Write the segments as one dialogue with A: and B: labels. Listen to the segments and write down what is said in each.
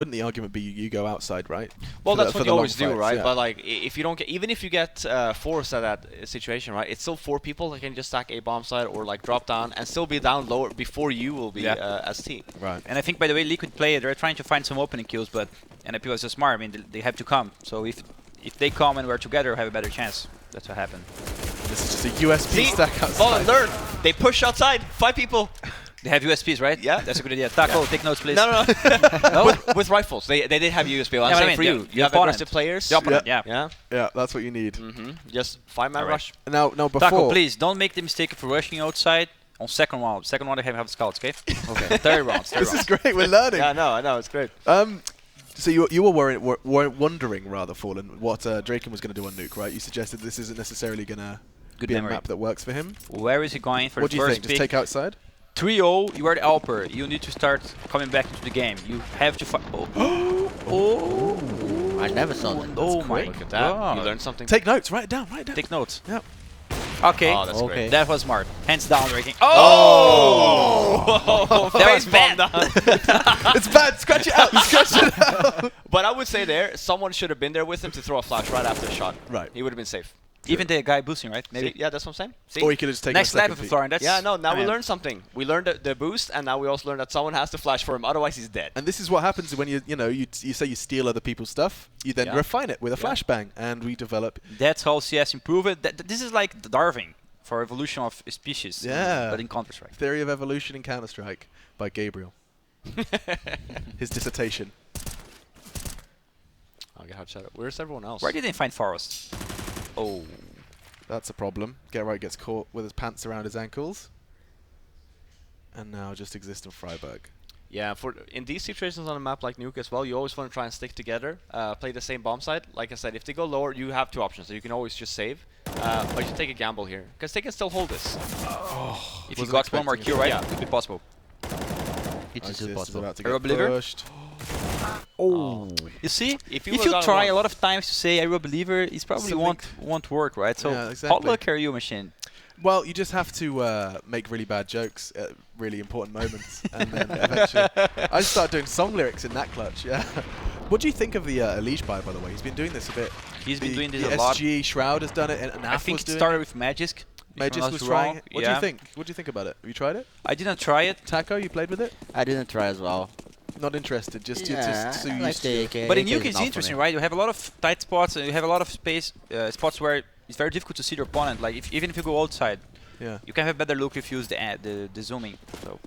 A: wouldn't the argument be you go outside, right?
B: Well,
A: For
B: that's
A: the-
B: what
A: for
B: you
A: the
B: always
A: long
B: do,
A: fights,
B: right?
A: yeah.
B: But like, if you don't get, even if you get forced at that situation, right? It's still 4 people that can just stack a bomb site or like drop down and still be down lower before you will be as team.
A: Right.
C: And I think, by the way, Liquid play, they're trying to find some opening kills, but NIP was so smart. I mean, they have to come. So if they come and we're together, we have a better chance. That's what happened.
A: This is just a USP
B: See,
A: stack outside.
B: Fallen learn. They push outside. 5 people.
C: They have USPs, right?
B: Yeah.
C: That's a good idea. Taco, take notes, please.
B: No.
C: No?
B: with rifles, they did have USB. I'm
C: Yeah, but I
B: saying
C: mean,
B: for you,
C: the
B: you have
C: opponent.
B: aggressive players.
C: The opponent, yeah.
B: Yeah.
A: Yeah, that's what you need.
B: Just 5-man
C: Alright.
B: rush.
A: Now, before.
C: Taco, please, don't make the mistake of rushing outside on second round. Second round, they have scouts, okay? Okay. Third round.
A: This is great. We're learning.
B: Yeah, I know. It's great.
A: So you were wondering rather, Fallen, what Draken was going to do on Nuke, right? You suggested this isn't necessarily going to be
C: memory.
A: a map that works for him.
C: Where is he going for
A: What
C: the
A: do you
C: first
A: think?
C: pick?
A: Just take outside?
C: 3-0, you are the helper. You need to start coming back into the game. You have to fight. Oh.
D: I never saw that.
C: Oh my
B: Look at that.
C: god.
B: You learned something.
A: Take notes. Write it down. Write it down.
C: Take notes.
A: Yep.
C: Okay.
B: Oh, that's
D: Okay.
B: great.
C: That was smart. Hands down, Draken.
B: Oh!
C: That was
B: Face
C: bad.
B: down.
A: It's bad. Scratch it out. Scratch it out.
B: But I would say there, someone should have been there with him to throw a flash right after the shot.
A: Right.
B: He would have been safe.
C: Even the guy boosting, right? Maybe.
B: See? Yeah, that's what I'm saying. See?
A: Or you could have just taken
C: Next
A: a
C: lap
A: second
C: of the
A: peek.
C: floor, and that's.
B: Yeah, no, now we
C: man.
B: learned something. We learned the boost, and now we also learned that someone has to flash for him, otherwise he's dead.
A: And this is what happens when you say you steal other people's stuff. You then
B: Yeah.
A: refine it with a
B: Yeah.
A: flashbang, and we develop.
C: That's how CS improve it. This is like the Darwin for evolution of species.
A: Yeah.
C: But in Counter-Strike.
A: Theory of Evolution in Counter-Strike by Gabriel. His dissertation.
B: I'll get hard shot up. Where's everyone else?
C: Where did they find Forest? Oh.
A: That's a problem. Get Right gets caught with his pants around his ankles. And now just exists in Freiburg.
B: Yeah, in these situations on a map like Nuke as well, you always want to try and stick together, play the same bomb site. Like I said, if they go lower, you have 2 options. So you can always just save, but you take a gamble here, because they can still hold this.
C: If you
A: Wasn't
C: got one more
A: expecting
C: kill,
A: it.
C: right?
B: Yeah.
C: It could be possible.
D: It is
A: Isis is
D: possible.
A: about to
C: Hero
A: get
C: Believer?
A: pushed.
C: Oh. You see?
B: If
C: If
B: you
C: you
B: got
C: try
B: one-
C: a lot of times to say "I'm a believer," it probably
A: Something-
C: won't work, right? So
A: Yeah,
C: how
A: exactly.
C: lucky are you, machine?
A: Well, you just have to make really bad jokes at really important moments, and then eventually, I started doing song lyrics in that clutch. Yeah. What do you think of the Elige buy, by the way? He's been doing this a bit.
C: He's been doing this
A: the
C: a lot.
A: SG Shroud has done it, and
C: I
A: Naf
C: think
A: was
C: it
A: doing
C: started
A: it.
C: with Magisk.
A: Magisk was trying it. What do you think? What do you think about it? Have you tried it?
C: I didn't try it,
A: Taco, you played with it?
D: I didn't try as well.
A: Not interested. Just so
D: I
A: you
D: like the AK.
C: but in
D: AK
C: Nuke
D: is
C: it's
D: not for
C: interesting,
D: me.
C: right? You have a lot of tight spots, and you have a lot of space, spots where it's very difficult to see your opponent. Like even if you go outside,
A: Yeah.
C: you can have better look if you use the zooming. So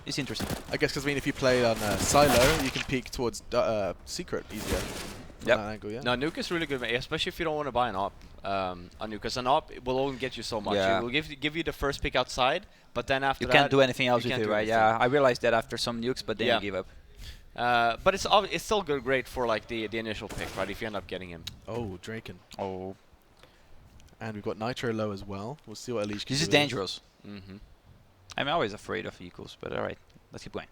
C: it's interesting.
A: I guess because if you play on Silo, you can peek towards Secret easier. From
C: Yep.
A: that angle, yeah.
B: No, Nuke is really good, especially if you don't want to buy an op on Nuke, because an op will only get you so much.
C: Yeah.
B: It will give you the first pick outside, but then after
C: You
B: that,
C: can't do anything else
B: you
C: with
B: can't
C: it,
B: do
C: right?
B: anything.
C: Yeah, I realized that after some nukes, but then
B: Yeah.
C: I give up.
B: But it's still great for like the initial pick, right? If you end up getting him.
A: Oh, Draken.
C: Oh,
A: And we've got Nitro low as well. We'll see what Elige can
C: this
A: do
C: is
A: with it.
C: dangerous.
B: Mm-hmm.
C: I'm always afraid of equals, but all right, let's keep going.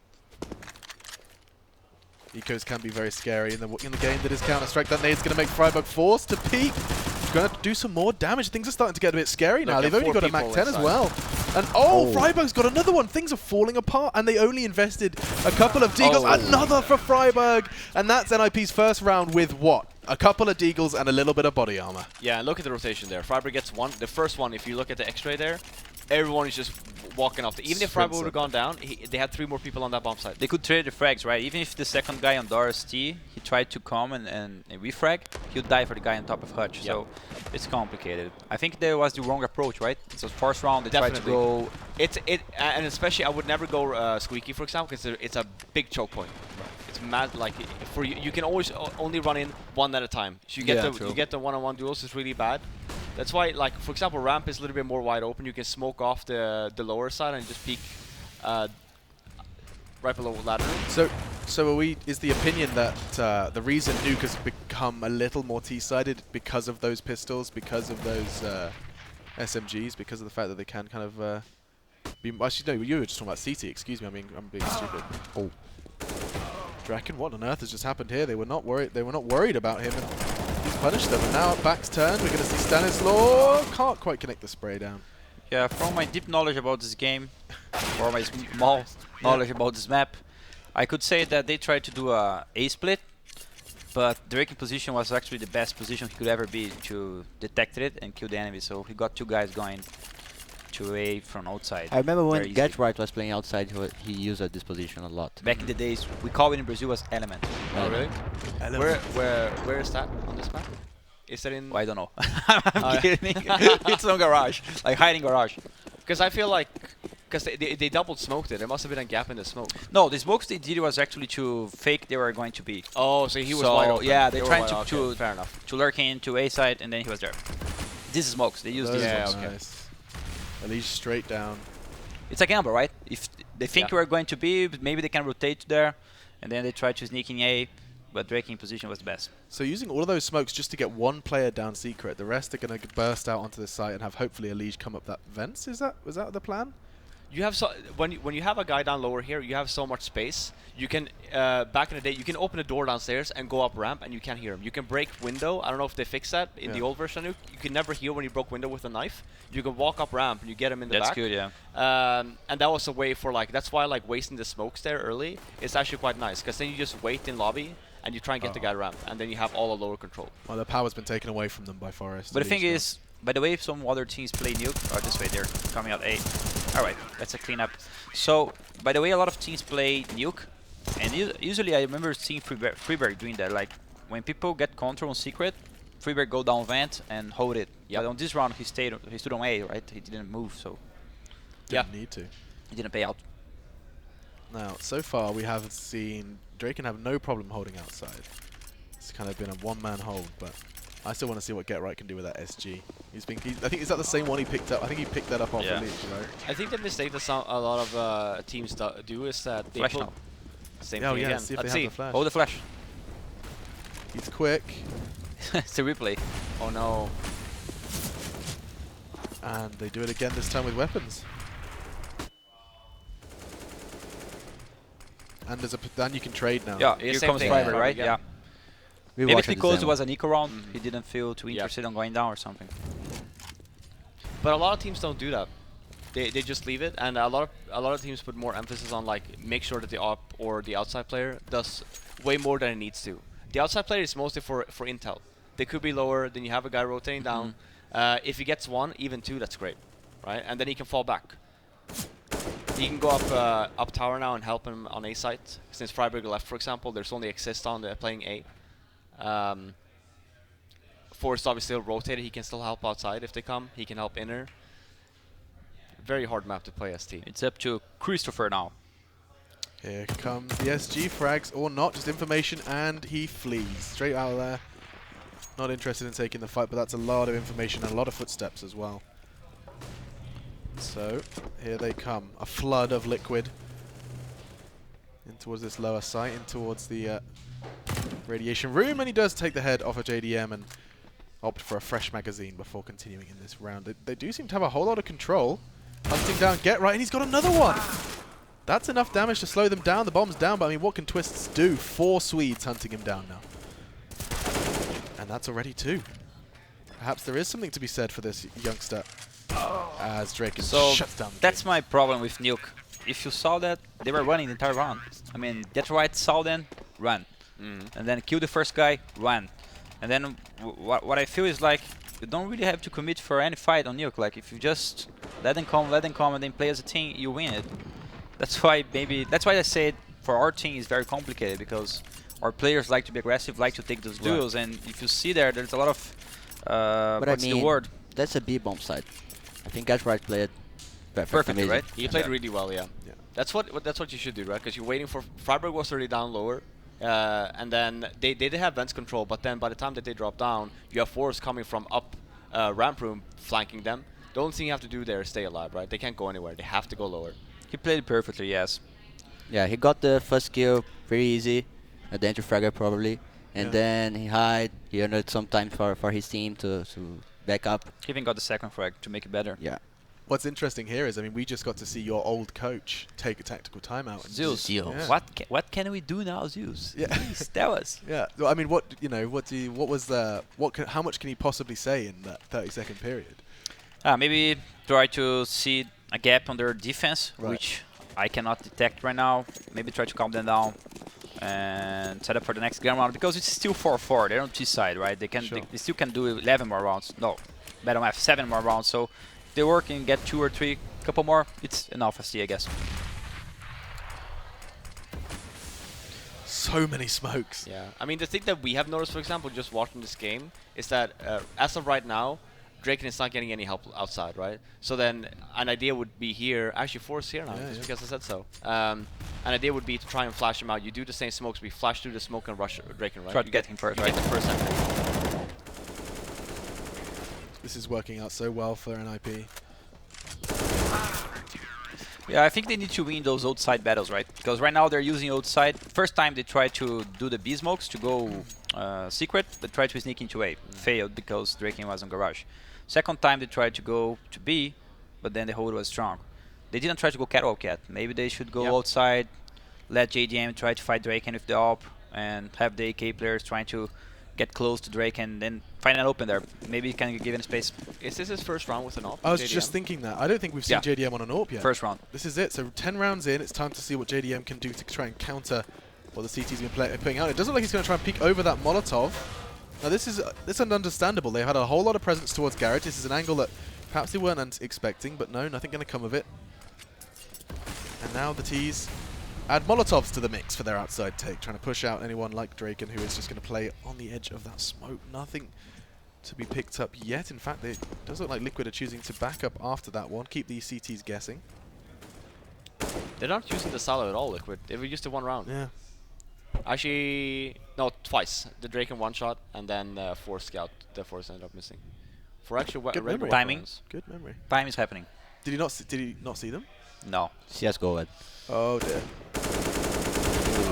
A: Ecos can be very scary in the game that is Counter-Strike. That nade's going to make Freiburg forced to peek. Going to do some more damage. Things are starting to get a bit scary now.
B: Look,
A: They've
B: at
A: only
B: 4
A: got a Mac
B: people
A: 10 as
B: inside.
A: well. And Freiburg's got another one. Things are falling apart, and they only invested a couple of Deagles.
B: Oh.
A: Another for Freiburg, and that's NIP's first round with what? A couple of Deagles and a little bit of body armor.
B: Yeah, and look at the rotation there. Freiburg gets one. The first one, if you look at the X-ray there, everyone is just walking off. Even if Freiburg would have gone down, they had 3 more people on that bomb site.
C: They could trade the frags, right? Even if the second guy on Doris T, he tried to come and refrag, he'll die for the guy on top of Hutch.
B: Yep.
C: So it's complicated. I think there was the wrong approach, right? So first round they tried to
B: Definitely.
C: go.
B: And especially I would never go squeaky, for example, because it's a big choke point. It's mad. Like for you can always only run in one at a time. So you get the one-on-one duels is really bad. That's why, like for example, ramp is a little bit more wide open. You can smoke off the lower side and just peek right below ladder.
A: So is the opinion that the reason Nuke has become a little more T-sided because of those pistols, because of those SMGs, because of the fact that they can kind of be... Actually, no, you were just talking about CT. Excuse me, I'm being stupid. Oh. Draken, what on earth has just happened here? They were not worried. They were not worried about him, and he's punished them. And now back's turned. We're going to see Stanislaw can't quite connect the spray down.
C: Yeah, from my deep knowledge about this game, or my small knowledge about this map, I could say that they tried to do a split, but the raking position was actually the best position he could ever be to detect it and kill the enemy. So he got 2 guys going to A from outside.
D: I remember when
C: Very
D: Get
C: easy.
D: Right was playing outside, he used this position a lot.
C: Back in the days, we call it in Brazil as element.
B: Oh, really? Where is that on this map? Is that in?
C: Well, I don't know. I'm kidding. It's on garage, like hiding garage.
B: Because I feel like, because they double smoked it. There must have been a gap in the smoke.
C: No, the smokes they did was actually to fake they were going to be.
B: Oh, so he was
C: So,
B: wide open.
C: yeah, they
B: were
C: tried
B: wide-
C: to-
B: okay, fair enough.
C: To lurk into A side, and then he was there. This is smokes. They use
A: Those
C: these
B: Yeah,
C: smokes.
A: ones,
B: okay.
A: nice. At least straight down.
C: It's a gamble, right? If they think
B: Yeah.
C: you are going to be, maybe they can rotate there, and then they try to sneak in A, but Draking position was the best.
A: So using all of those smokes just to get one player down secret, the rest are going to burst out onto the site and have hopefully a Liege come up that vents. Was that the plan?
B: You have when you have a guy down lower here, you have so much space. You can back in the day, you can open a door downstairs and go up ramp, and you can't hear him. You can break window. I don't know if they fixed that in the
A: Yeah.
B: old version. You can never hear when you broke window with a knife. You can walk up ramp and you get him in the
C: That's
B: back.
C: good, yeah.
B: And that was a way for like that's why like wasting the smokes there early is actually quite nice because then you just wait in lobby and you try and get the guy ramp, and then you have all the lower control.
A: Well, the power's been taken away from them by Forest.
C: But the thing
A: Liege,
C: is, by the way, if some other teams play nuke, oh, this way they're coming out A. Alright, that's a cleanup. So, by the way, a lot of teams play nuke, and usually I remember seeing Freeberg doing that. Like, when people get control on secret, Freeberg go down vent and hold it.
B: Yep.
C: But on this round, he stood on A, right? He didn't move, so
A: Didn't need to.
C: he didn't pay out.
A: Now, so far we have seen Draken have no problem holding outside. It's kind of been a one-man hold, but I still want to see what Get Right can do with that SG. I think is that the same one he picked up? I think he picked that up off
C: Yeah.
A: the Liege, right?
B: I think the mistake that a lot of teams do is that they
C: Flash
B: put
C: now.
B: same
A: Oh
B: thing
A: yeah,
B: again.
A: see if
B: Let's
A: they
B: see.
A: have the flash.
C: Hold the flash.
A: He's quick,
C: It's a replay.
B: Oh no.
A: and they do it again this time with weapons. And then you can trade now.
C: Yeah,
B: Yeah,
C: here
B: same
C: comes
B: thing.
C: Fiber,
B: Yeah.
C: right?
B: Yeah.
C: Yeah.
D: We
C: Maybe
D: watched
C: it's
D: the
C: because it
D: demo.
C: was an eco round,
B: Mhm.
C: he didn't feel too
B: Yeah.
C: interested on going down or something.
B: But a lot of teams don't do that. They just leave it, and a lot of teams put more emphasis on like make sure that the op or the outside player does way more than it needs to. The outside player is mostly for intel. They could be lower, then you have a guy rotating down. If he gets 1, even 2, that's great, right? And then he can fall back. He can go up tower now and help him on A site. Since Freiburg left, for example, there's only Exist on playing A. Forrest obviously still rotated. He can still help outside if they come. He can help inner. Very hard map to play ST.
C: It's up to Christopher now.
A: Here comes the SG frags or not, just information, and he flees straight out of there. Not interested in taking the fight, but that's a lot of information and a lot of footsteps as well. So here they come, a flood of liquid in towards this lower site, in towards the radiation room, and he does take the head off of JDM and opt for a fresh magazine before continuing in this round. They do seem to have a whole lot of control. Hunting down Get Right, and he's got another one. That's enough damage to slow them down. The bomb's down, but I mean, what can Twists do? 4 Swedes hunting him down now. And that's already 2. Perhaps there is something to be said for this youngster. As Drake
C: So
A: shuts down the
C: that's
A: game.
C: my problem with Nuke. If you saw that, they were running the entire round. I mean, Get Right saw them, run. And then kill the first guy, run. And then what I feel is like, you don't really have to commit for any fight on Nuke. Like, if you just let them come, and then play as a team, you win it. That's why I said for our team it's very complicated, because our players like to be aggressive, like to take those duels, and if you see there's a lot of
D: But
C: what's
D: I
C: the
D: mean,
C: word?
D: that's a B bomb side. I think Get Right played
C: Perfectly,
D: amazing.
C: right?
B: He played really well, yeah.
A: Yeah.
B: That's what you should do, right? Because you're waiting for Freiburg was already down lower, and then they did have Vents control, but then by the time that they drop down, you have Force coming from up ramp room flanking them. The only thing you have to do there is stay alive, right? They can't go anywhere. They have to go lower.
C: He played perfectly, yes.
D: Yeah, he got the first kill pretty easy, at the anti-fragger probably, and
A: Yeah.
D: then he hide. He earned it some time for his team to back up.
C: He even got the second frag to make it better.
D: Yeah.
A: What's interesting here is, I mean, we just got to see your old coach take a tactical timeout. And
C: Zeus,
D: Zeus.
A: Yeah.
C: what can we do now, Zeus?
A: Yeah.
C: Please tell us.
A: Yeah. Well, I mean, how much can he possibly say in that 30-second period?
C: Maybe try to see a gap on their defense,
A: Right.
C: which I cannot detect right now. Maybe try to calm them down and set up for the next game round because it's still 4-4. They're on T side, right? They can they still can do 11 more rounds. No, better have 7 more rounds. So if they work and get 2 or 3, couple more, it's enough as I guess.
A: So many smokes.
B: Yeah, I mean, the thing that we have noticed, for example, just watching this game, is that as of right now, Draken is not getting any help outside, right? So then an idea would be here, actually Force here now, just because I said so. An idea would be to try and flash him out. You do the same smokes, we flash through the smoke and rush Draken, right?
C: Try to get him first,
B: right? Get the first entry.
A: This is working out so well for NIP.
C: Yeah, I think they need to win those outside battles, right? Because right now they're using outside. First time they tried to do the B smokes to go secret, but tried to sneak into A. Failed because Draken was on garage. Second time they tried to go to B, but then the hold was strong. They didn't try to go catwalk yet. Maybe they should go outside, let JDM try to fight Draken with the AWP, and have the AK players trying to get close to Drake and then find an open there. Maybe he can give him space.
B: Is this his first round with an AWP?
A: I was just thinking that. I don't think we've seen JDM on an AWP yet.
C: First round.
A: This is it. So 10 rounds in, it's time to see what JDM can do to try and counter what the CT's been putting out. It doesn't look like he's going to try and peek over that Molotov. Now this is understandable. They had a whole lot of presence towards Garage. This is an angle that perhaps they weren't expecting, but no, nothing going to come of it. And now the T's add Molotovs to the mix for their outside take, trying to push out anyone like Draken, who is just going to play on the edge of that smoke. Nothing to be picked up yet. In fact, it does look like Liquid are choosing to back up after that one, keep these CTs guessing.
B: They're not using the silo at all, Liquid. They were used to one round.
A: Yeah.
B: Actually, no, twice. The Draken one shot, and then Force Scout. The Force ended up missing. For actual
A: Good
B: red
A: memory.
C: Timing.
A: Good memory.
C: Time is happening.
A: Did he not see them?
C: No.
D: CSGO it.
A: Oh dear.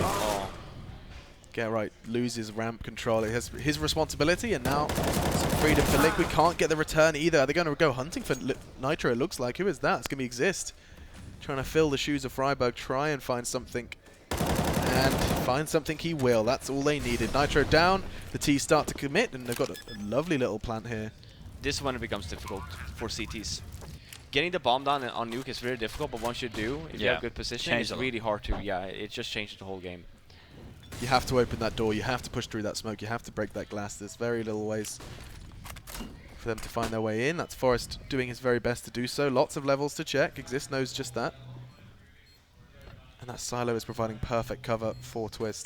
B: Oh.
A: Get right, loses ramp control. It has his responsibility, and now some freedom for Liquid. Can't get the return either. Are they going to go hunting for Nitro? It looks like. Who is that? It's going to be Exist. Trying to fill the shoes of Freiburg. Try and find something. And find something he will. That's all they needed. Nitro down. The T's start to commit, and they've got a lovely little plant here.
B: This is when it becomes difficult for CTs. Getting the bomb down on nuke is very difficult, but once you do, if you have good position, it's really hard to. Yeah, it just changes the whole game.
A: You have to open that door. You have to push through that smoke. You have to break that glass. There's very little ways for them to find their way in. That's Forrest doing his very best to do so. Lots of levels to check. Exist knows just that. And that silo is providing perfect cover for Twist.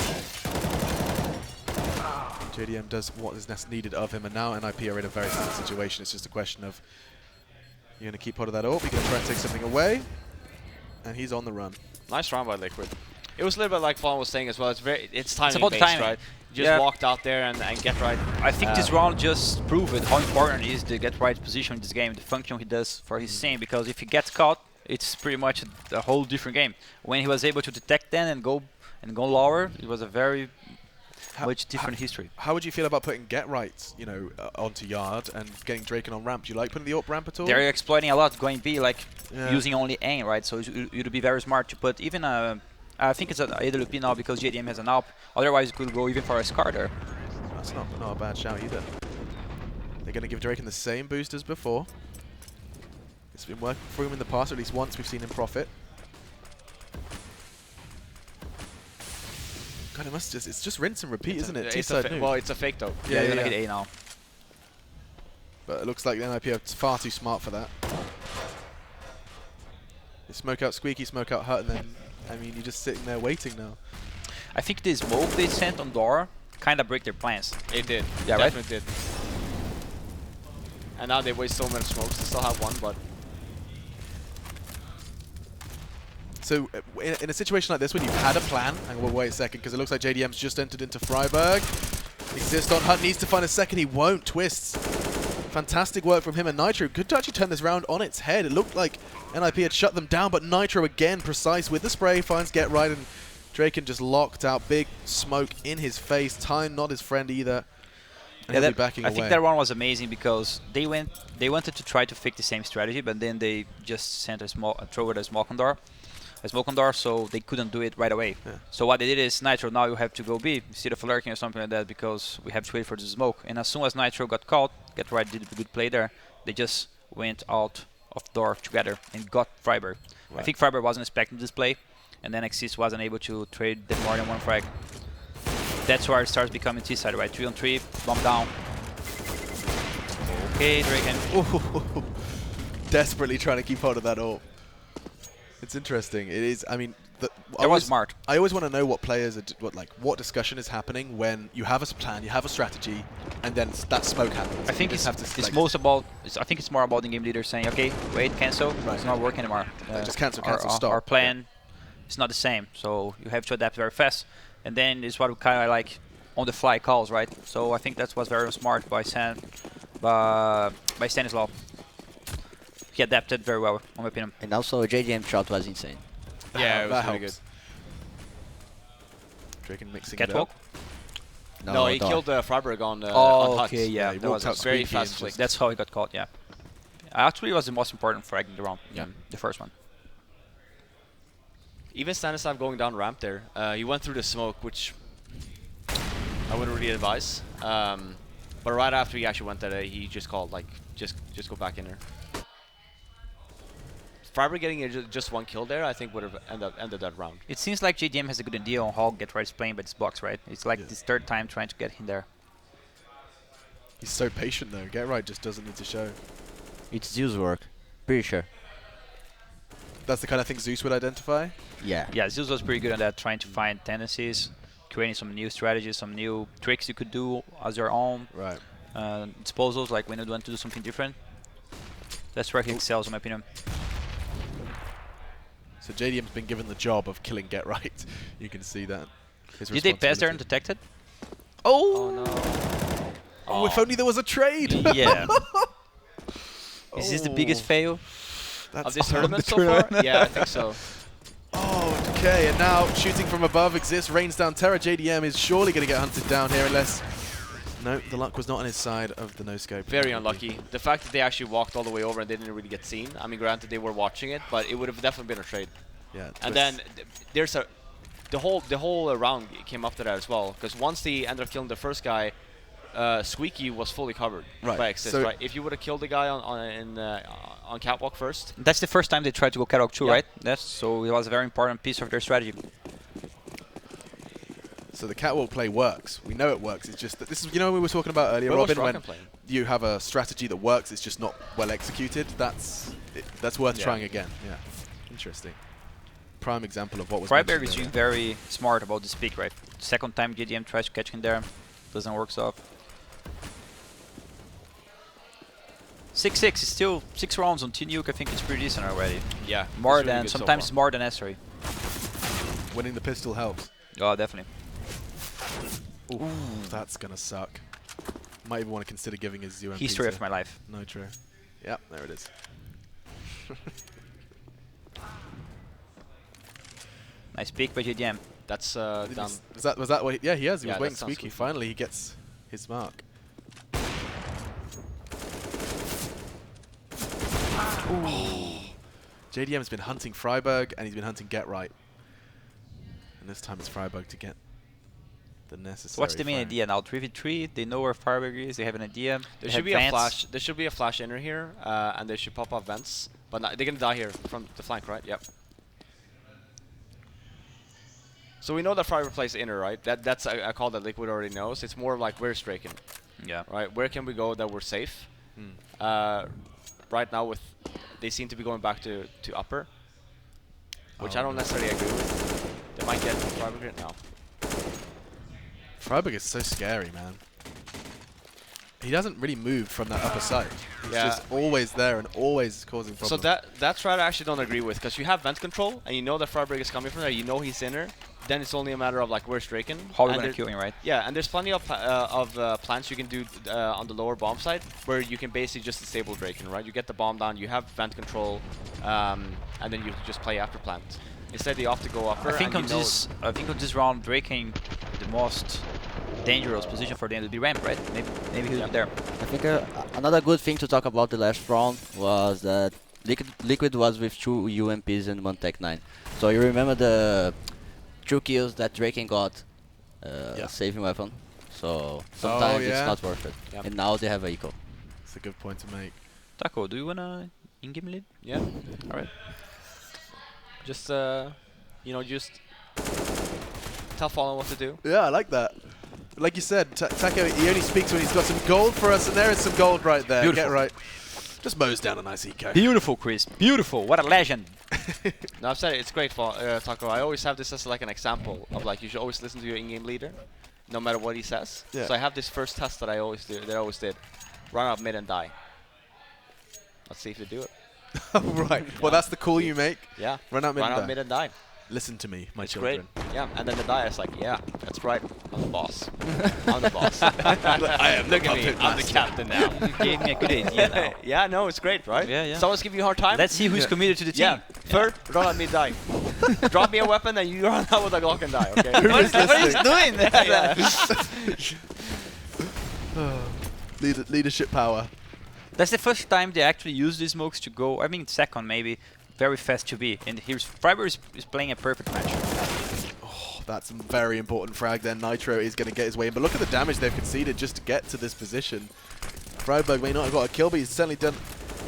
A: JDM does what is needed of him, and now NIP are in a very similar situation. It's just a question of, you're going to keep hold of that AWP, you're going to try and take something away, and he's on the run.
B: Nice round by Liquid. It was a little bit like Fawn was saying as well. It's timing
C: about
B: based,
C: timing.
B: right? You just walked out there and get right.
C: I think this round just proved how important it is to get right position in this game, the function he does for his team, because if he gets caught, it's pretty much a whole different game. When he was able to detect them and go lower, it was a very much different history.
A: How would you feel about putting Get Right, onto Yard and getting Draken on ramp? Do you like putting the AWP ramp at all?
C: They're exploiting a lot, going B, like using only aim, right? So it would be very smart to put even I think it's an AWP now because JDM has an AWP. Otherwise, you could go even for a Scar there.
A: That's not a bad shout either. They're going to give Draken the same boost as before. It's been working for him in the past, or at least once we've seen him profit. God, it's just rinse and repeat, isn't it?
B: Well, it's a fake though.
C: Yeah, you're going to get A now.
A: But it looks like the NIP are far too smart for that. They smoke out Squeaky, smoke out Hut, and then, I mean, you're just sitting there waiting now.
C: I think the smoke they sent on door kind of break their plans.
B: It did.
C: Yeah,
B: definitely did. And now they waste so many smokes. They still have one, but...
A: So, in a situation like this, when you've had a plan, and we'll wait a second, because it looks like JDM's just entered into Freiburg. Exist on Hut, needs to find a second, he won't. Twists. Fantastic work from him, and Nitro could actually turn this round on its head. It looked like NIP had shut them down, but Nitro again, precise with the spray, finds Get Right, and Draken just locked out. Big smoke in his face. Time not his friend either. And he'll be backing away.
C: I think that one was amazing because they wanted to try to fake the same strategy, but then they just sent a smoke on door, so they couldn't do it right away. Yeah. So what they did is, Nitro, now you have to go B instead of lurking or something like that because we have to wait for the smoke. And as soon as Nitro got caught, Get Right did a good play there. They just went out of door together and got Freiburg.
A: Right.
C: I think Freiburg wasn't expecting this play, and then Exist wasn't able to trade that more than one frag. That's where it starts becoming T-side, right? 3 on 3, bomb down. Okay, Draken.
A: Ooh, desperately trying to keep hold of that AWP. It's interesting. It is. I mean,
C: That was smart.
A: I always want to know what players are, what discussion is happening when you have a plan, you have a strategy, and then that smoke happens.
C: I think
A: You
C: it's,
A: just have to,
C: it's
A: like,
C: most about. I think it's more about the game leader saying, "Okay, wait, cancel.
A: Right.
C: It's not working anymore.
A: Just cancel,
C: our,
A: stop.
C: Our plan is not the same, so you have to adapt very fast." And then it's what we kind of like on the fly calls, right? So I think that was very smart by Stanislaw. He adapted very well, in my opinion.
D: And also JDM shot was insane.
B: Yeah, it was
A: that
B: really
A: helps.
B: good.
A: Draken mixing
C: Catwalk?
A: it up.
B: No, he
D: Dog.
B: killed Freiburg on
C: Oh,
B: Huts.
C: okay, yeah.
A: he
C: That
A: walked
C: was
A: out
B: very
A: squeaky
B: fast
A: and
B: flick.
A: just-
C: That's how he got caught, yeah. Actually, it was the most important frag in the round.
A: Yeah.
C: The first one.
B: Even Stanislav going down ramp there, he went through the smoke, which I wouldn't really advise. But right after he actually went there, he just called like, just go back in there. Freiburg getting just one kill there, I think would have ended that round.
C: It seems like JDM has a good idea on how Get Right is playing by this box, right? It's like this third time trying to get in there.
A: He's so patient though. Get Right just doesn't need to show.
D: It's Zeus work. Pretty sure.
A: That's the kind of thing Zeus would identify.
D: Yeah.
C: Yeah, Zeus was pretty good at that, trying to find tendencies, creating some new strategies, some new tricks you could do as your own.
A: Right.
C: Disposals, like when you want to do something different. That's where he excels, in my opinion.
A: So JDM's been given the job of killing Get Right. You can see that. His
C: Did they pass there
A: responsibility.
C: undetected?
B: Oh no.
A: Oh, if only there was a trade.
C: Yeah. Is this the biggest
A: Oh.
C: fail?
A: That's
B: Of this
A: on
B: tournament
A: the
B: so far?
A: tournament.
B: Yeah, I think so.
A: Oh, okay, and now shooting from above exists, rains down terror. JDM is surely going to get hunted down here unless... No, the luck was not on his side of the no-scope.
B: Very unlucky. The fact that they actually walked all the way over and they didn't really get seen. I mean, granted they were watching it, but it would have definitely been a trade.
A: Yeah.
B: And then there's the whole round came up to that as well, because once they ended up killing the first guy, Squeaky was fully covered
A: Right,
B: by Exist,
A: so-
B: right? If you would have killed the guy on catwalk first,
C: That's the first time they tried to go Catwalk 2,
B: Yeah.
C: right? So it was a very important piece of their strategy.
A: So the catwalk play works. We know it works. It's just that this is, you know, we were talking about earlier,
B: Where was
A: Robin, when
B: Rocket playing?
A: you have a strategy that works, it's just not well executed. That's worth
B: Yeah.
A: trying again. Yeah. Interesting. Prime example of what was
C: Freiburg is
A: mentioned
C: being
A: earlier.
C: very smart about this pick, right? Second time JDM tries to catch him there, doesn't work so. 6-6 is still 6 rounds on T-Nuke. I think it's pretty decent already.
B: yeah,
C: More
B: it's really
C: than,
B: good so
C: sometimes
B: far.
C: more than necessary.
A: Winning the pistol helps.
C: Oh, definitely.
A: Ooh, that's gonna suck. Might even want to consider giving his UMP.
C: History
A: to
C: of my life.
A: No true. Yep, there it is.
C: Nice pick by JDM.
B: That's
A: Did he
B: done.
A: was that what? Yeah, he has. He
B: Yeah,
A: was waiting
B: that sounds
A: squeaky.
B: squeaky.
A: Finally, he gets his mark. JDM's been hunting Freiburg and he's been hunting Get Right. And this time it's Freiburg to get the necessary.
C: So what's the main
A: frag.
C: idea now? 3v3, they know where Freiburg is, they have an idea.
B: There
C: they
B: should
C: have
B: be a
C: vents.
B: flash. There should be a flash inner here, and they should pop off vents. But they're gonna die here from the flank, right? Yep. So we know that Freiburg plays inner, right? That's a call that Liquid already knows. It's more like where's Draken,
C: Yeah.
B: right? Where can we go that we're safe?
A: Hmm.
B: Right now they seem to be going back to upper, which I
A: Oh,
B: don't
A: no.
B: necessarily agree with. They might get Freiburg here now.
A: Freiburg is so scary, man. He doesn't really move from that upper side. He's
B: Yeah.
A: just always there and always causing problems.
B: So that's right. I actually don't agree with, because you have vent control and you know that Freiburg is coming from there. You know he's inner. Then it's only a matter of like where's Draken.
C: How are we
B: And
C: gonna
B: there-
C: kill him, right?
B: Yeah, and there's plenty of plans you can do on the lower bomb side where you can basically just disable Draken, right? You get the bomb down, you have vent control, and then you just play after plant. Instead, they opt to go upper.
C: I think
B: and
C: on
B: you know
C: this round, Draken, the most dangerous position for them would be ramp, right? Maybe he'll be there.
D: I think another good thing to talk about the last round was that Liquid was with 2 UMPs and 1 Tech 9. So you remember the 2 kills that Draken got
A: Yeah.
D: saving weapon. So sometimes
A: yeah.
D: it's not worth it.
B: Yep.
D: And now they have a eco.
A: That's a good point to make.
C: Taco, do you wanna In-game lead?
B: Yeah.
C: All right.
B: Just just tell Fallen what to do.
A: Yeah, I like that. Like you said, Taco, he only speaks when he's got some gold for us, and there is some gold right there.
C: Beautiful.
A: Get right. Just mows down a nice eco.
C: Beautiful, Chris. Beautiful. What a legend.
B: No, I've said it. It's great, Taco. I always have this as like an example of like you should always listen to your in-game leader, no matter what he says.
A: Yeah.
B: So I have this first test that I always did. Run out mid and die. Let's see if you do it.
A: Right. Well, that's the call you make.
B: Yeah.
A: Run out mid and die.
B: die.
A: Listen to me, my
B: It's
A: children.
B: great. Yeah. And then the die is like, yeah, that's right. I'm the boss. I'm the boss.
A: I am
B: Look
A: the
B: at me.
A: puppet
B: I'm the
A: master.
B: captain now.
C: You gave me a good idea now.
B: Yeah, no, it's great, right?
C: Yeah, yeah.
B: Someone's giving you a hard time.
C: Let's see who's committed to the team.
B: Yeah. Third, run out mid die. Drop me a weapon and you run out with a Glock and die, okay?
A: What is
C: doing?
A: Leadership power.
C: That's the first time they actually use these smokes to go, I mean, second maybe, very fast to B. And here's Friber is playing a perfect match.
A: Oh, that's a very important frag then. Nitro is going to get his way in. But look at the damage they've conceded just to get to this position. Freiburg may not have got a kill, but he's certainly done